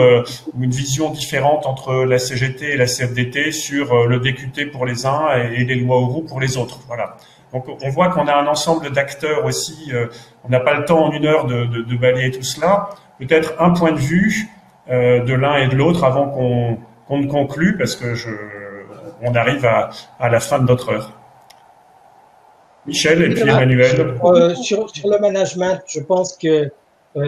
une vision différente entre la CGT et la CFDT sur le DQT pour les uns et les lois Auroux pour les autres. Voilà. Donc on voit qu'on a un ensemble d'acteurs aussi. On n'a pas le temps en une heure de balayer tout cela. Peut-être un point de vue de l'un et de l'autre avant qu'on ne conclue, parce que on arrive à la fin de notre heure. Michel et puis Emmanuel. Sur le management, je pense que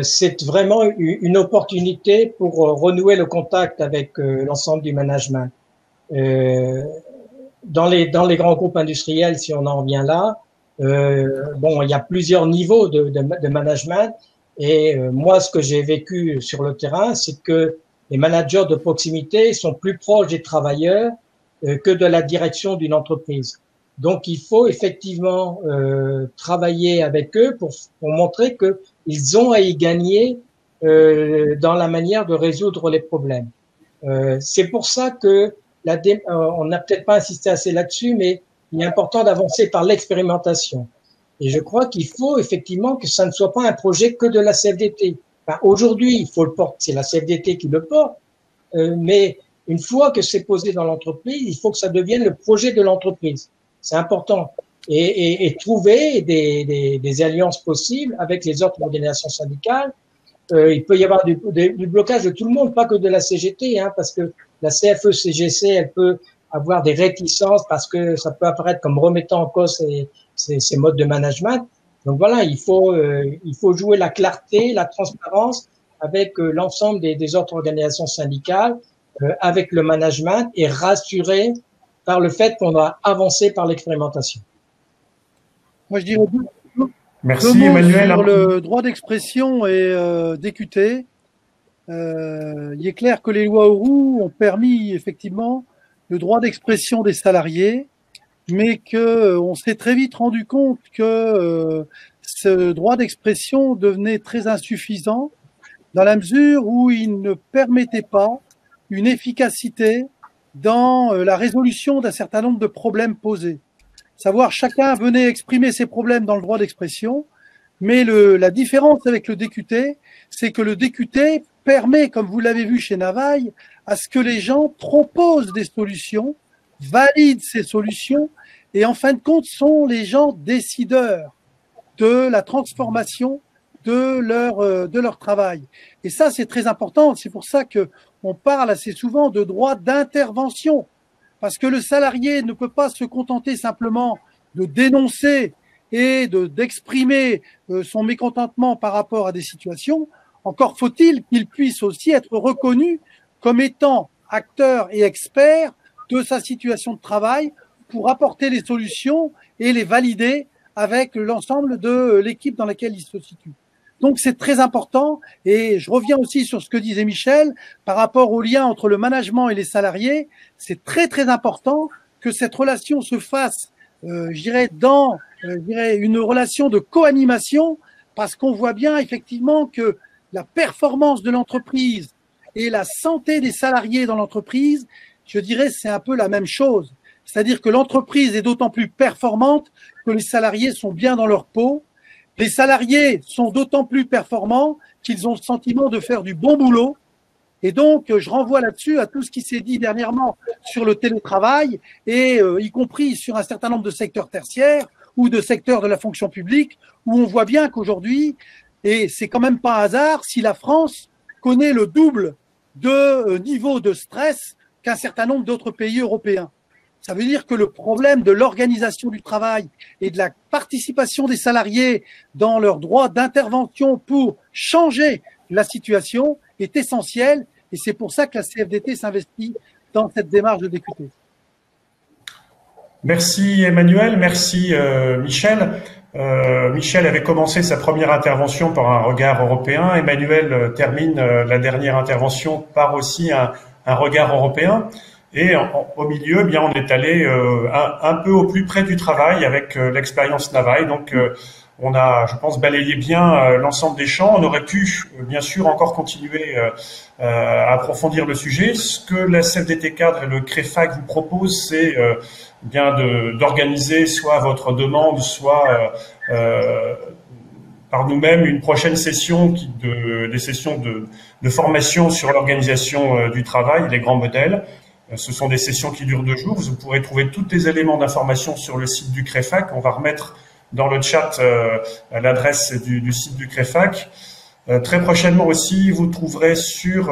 c'est vraiment une opportunité pour renouer le contact avec l'ensemble du management. Dans les grands groupes industriels, si on en revient là, bon, il y a plusieurs niveaux de management. Et moi, ce que j'ai vécu sur le terrain, c'est que les managers de proximité sont plus proches des travailleurs que de la direction d'une entreprise. Donc, il faut effectivement travailler avec eux pour montrer que ils ont à y gagner dans la manière de résoudre les problèmes. C'est pour ça que on n'a peut-être pas insisté assez là-dessus, mais il est important d'avancer par l'expérimentation. Et je crois qu'il faut effectivement que ça ne soit pas un projet que de la CFDT. Enfin, aujourd'hui, il faut le porter, c'est la CFDT qui le porte, mais une fois que c'est posé dans l'entreprise, il faut que ça devienne le projet de l'entreprise. C'est important. Et trouver des alliances possibles avec les autres organisations syndicales. Il peut y avoir du blocage de tout le monde, pas que de la CGT, hein, parce que la CFE-CGC, elle peut avoir des réticences parce que ça peut apparaître comme remettant en cause ces modes de management. Donc voilà, il faut jouer la clarté, la transparence avec l'ensemble des autres organisations syndicales, avec le management et rassurer par le fait qu'on va avancer par l'expérimentation. Moi, je dirais merci Emmanuel. Sur le droit d'expression et DQT, il est clair que les lois Auroux ont permis effectivement le droit d'expression des salariés, mais que on s'est très vite rendu compte que ce droit d'expression devenait très insuffisant dans la mesure où il ne permettait pas une efficacité dans la résolution d'un certain nombre de problèmes posés. Savoir, chacun venait exprimer ses problèmes dans le droit d'expression, mais la différence avec le DQT, c'est que le DQT permet, comme vous l'avez vu chez Navaille, à ce que les gens proposent des solutions, valident ces solutions, et en fin de compte sont les gens décideurs de la transformation de leur travail. Et ça, c'est très important. C'est pour ça que on parle assez souvent de droit d'intervention. Parce que le salarié ne peut pas se contenter simplement de dénoncer et d'exprimer son mécontentement par rapport à des situations. Encore faut-il qu'il puisse aussi être reconnu comme étant acteur et expert de sa situation de travail pour apporter les solutions et les valider avec l'ensemble de l'équipe dans laquelle il se situe. Donc c'est très important, et je reviens aussi sur ce que disait Michel par rapport au lien entre le management et les salariés. C'est très très important que cette relation se fasse, je dirais, dans une relation de co-animation, parce qu'on voit bien effectivement que la performance de l'entreprise et la santé des salariés dans l'entreprise, je dirais, c'est un peu la même chose. C'est-à-dire que l'entreprise est d'autant plus performante que les salariés sont bien dans leur peau. Les salariés sont d'autant plus performants qu'ils ont le sentiment de faire du bon boulot. Et donc, je renvoie là-dessus à tout ce qui s'est dit dernièrement sur le télétravail, et y compris sur un certain nombre de secteurs tertiaires ou de secteurs de la fonction publique, où on voit bien qu'aujourd'hui, et c'est quand même pas un hasard, si la France connaît le double de niveau de stress qu'un certain nombre d'autres pays européens. Ça veut dire que le problème de l'organisation du travail et de la participation des salariés dans leur droit d'intervention pour changer la situation est essentiel, et c'est pour ça que la CFDT s'investit dans cette démarche de DQT. Merci Emmanuel, merci Michel. Michel avait commencé sa première intervention par un regard européen. Emmanuel termine la dernière intervention par aussi un regard européen. Et au milieu, bien, on est allé un peu au plus près du travail avec l'expérience Navaille. Donc, on a, je pense, balayé bien l'ensemble des champs. On aurait pu, bien sûr, encore continuer à approfondir le sujet. Ce que la CFDT Cadre et le CREFAC vous proposent, c'est bien d'organiser soit à votre demande, soit par nous-mêmes une prochaine session des sessions de formation sur l'organisation du travail, les grands modèles. Ce sont des sessions qui durent 2 jours. Vous pourrez trouver tous les éléments d'information sur le site du CREFAC. On va remettre dans le chat l'adresse du site du CREFAC. Très prochainement aussi, vous trouverez sur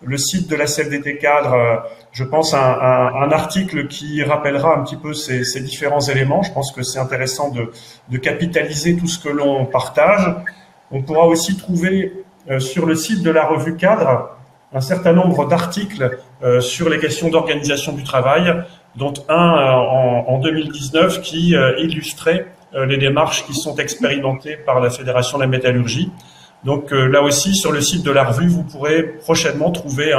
le site de la CFDT Cadre, je pense, un article qui rappellera un petit peu ces différents éléments. Je pense que c'est intéressant de capitaliser tout ce que l'on partage. On pourra aussi trouver sur le site de la revue Cadre un certain nombre d'articles sur les questions d'organisation du travail, dont un en 2019 qui illustrait les démarches qui sont expérimentées par la Fédération de la métallurgie. Donc là aussi, sur le site de la revue, vous pourrez prochainement trouver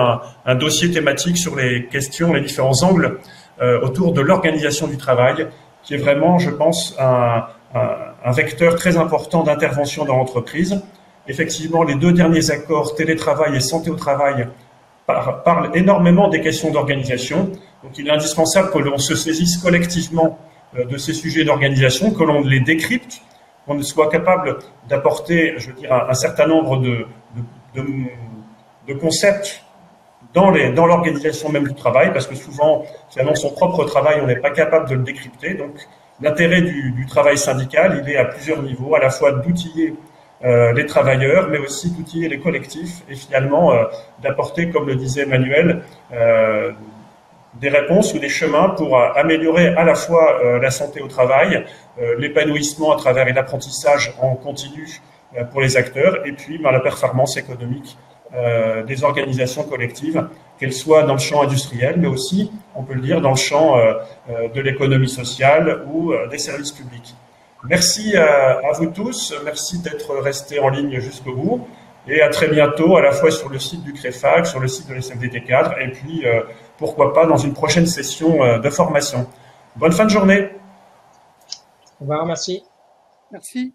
un dossier thématique sur les questions, les différents angles autour de l'organisation du travail, qui est vraiment, je pense, un vecteur très important d'intervention dans l'entreprise. Effectivement, les 2 derniers accords, télétravail et santé au travail, parlent énormément des questions d'organisation. Donc, il est indispensable que l'on se saisisse collectivement de ces sujets d'organisation, que l'on les décrypte, qu'on soit capable d'apporter, je veux dire, un certain nombre de concepts dans l'organisation même du travail, parce que souvent, finalement, son propre travail, on n'est pas capable de le décrypter. Donc, l'intérêt du travail syndical, il est à plusieurs niveaux, à la fois d'outiller les travailleurs, mais aussi d'outiller les collectifs et finalement d'apporter, comme le disait Emmanuel, des réponses ou des chemins pour améliorer à la fois la santé au travail, l'épanouissement à travers l'apprentissage en continu pour les acteurs, et puis la performance économique des organisations collectives, qu'elles soient dans le champ industriel, mais aussi, on peut le dire, dans le champ de l'économie sociale ou des services publics. Merci à vous tous, merci d'être restés en ligne jusqu'au bout, et à très bientôt, à la fois sur le site du CREFAC, sur le site de la CFDT Cadre, et puis pourquoi pas dans une prochaine session de formation. Bonne fin de journée. Au revoir, merci. Merci.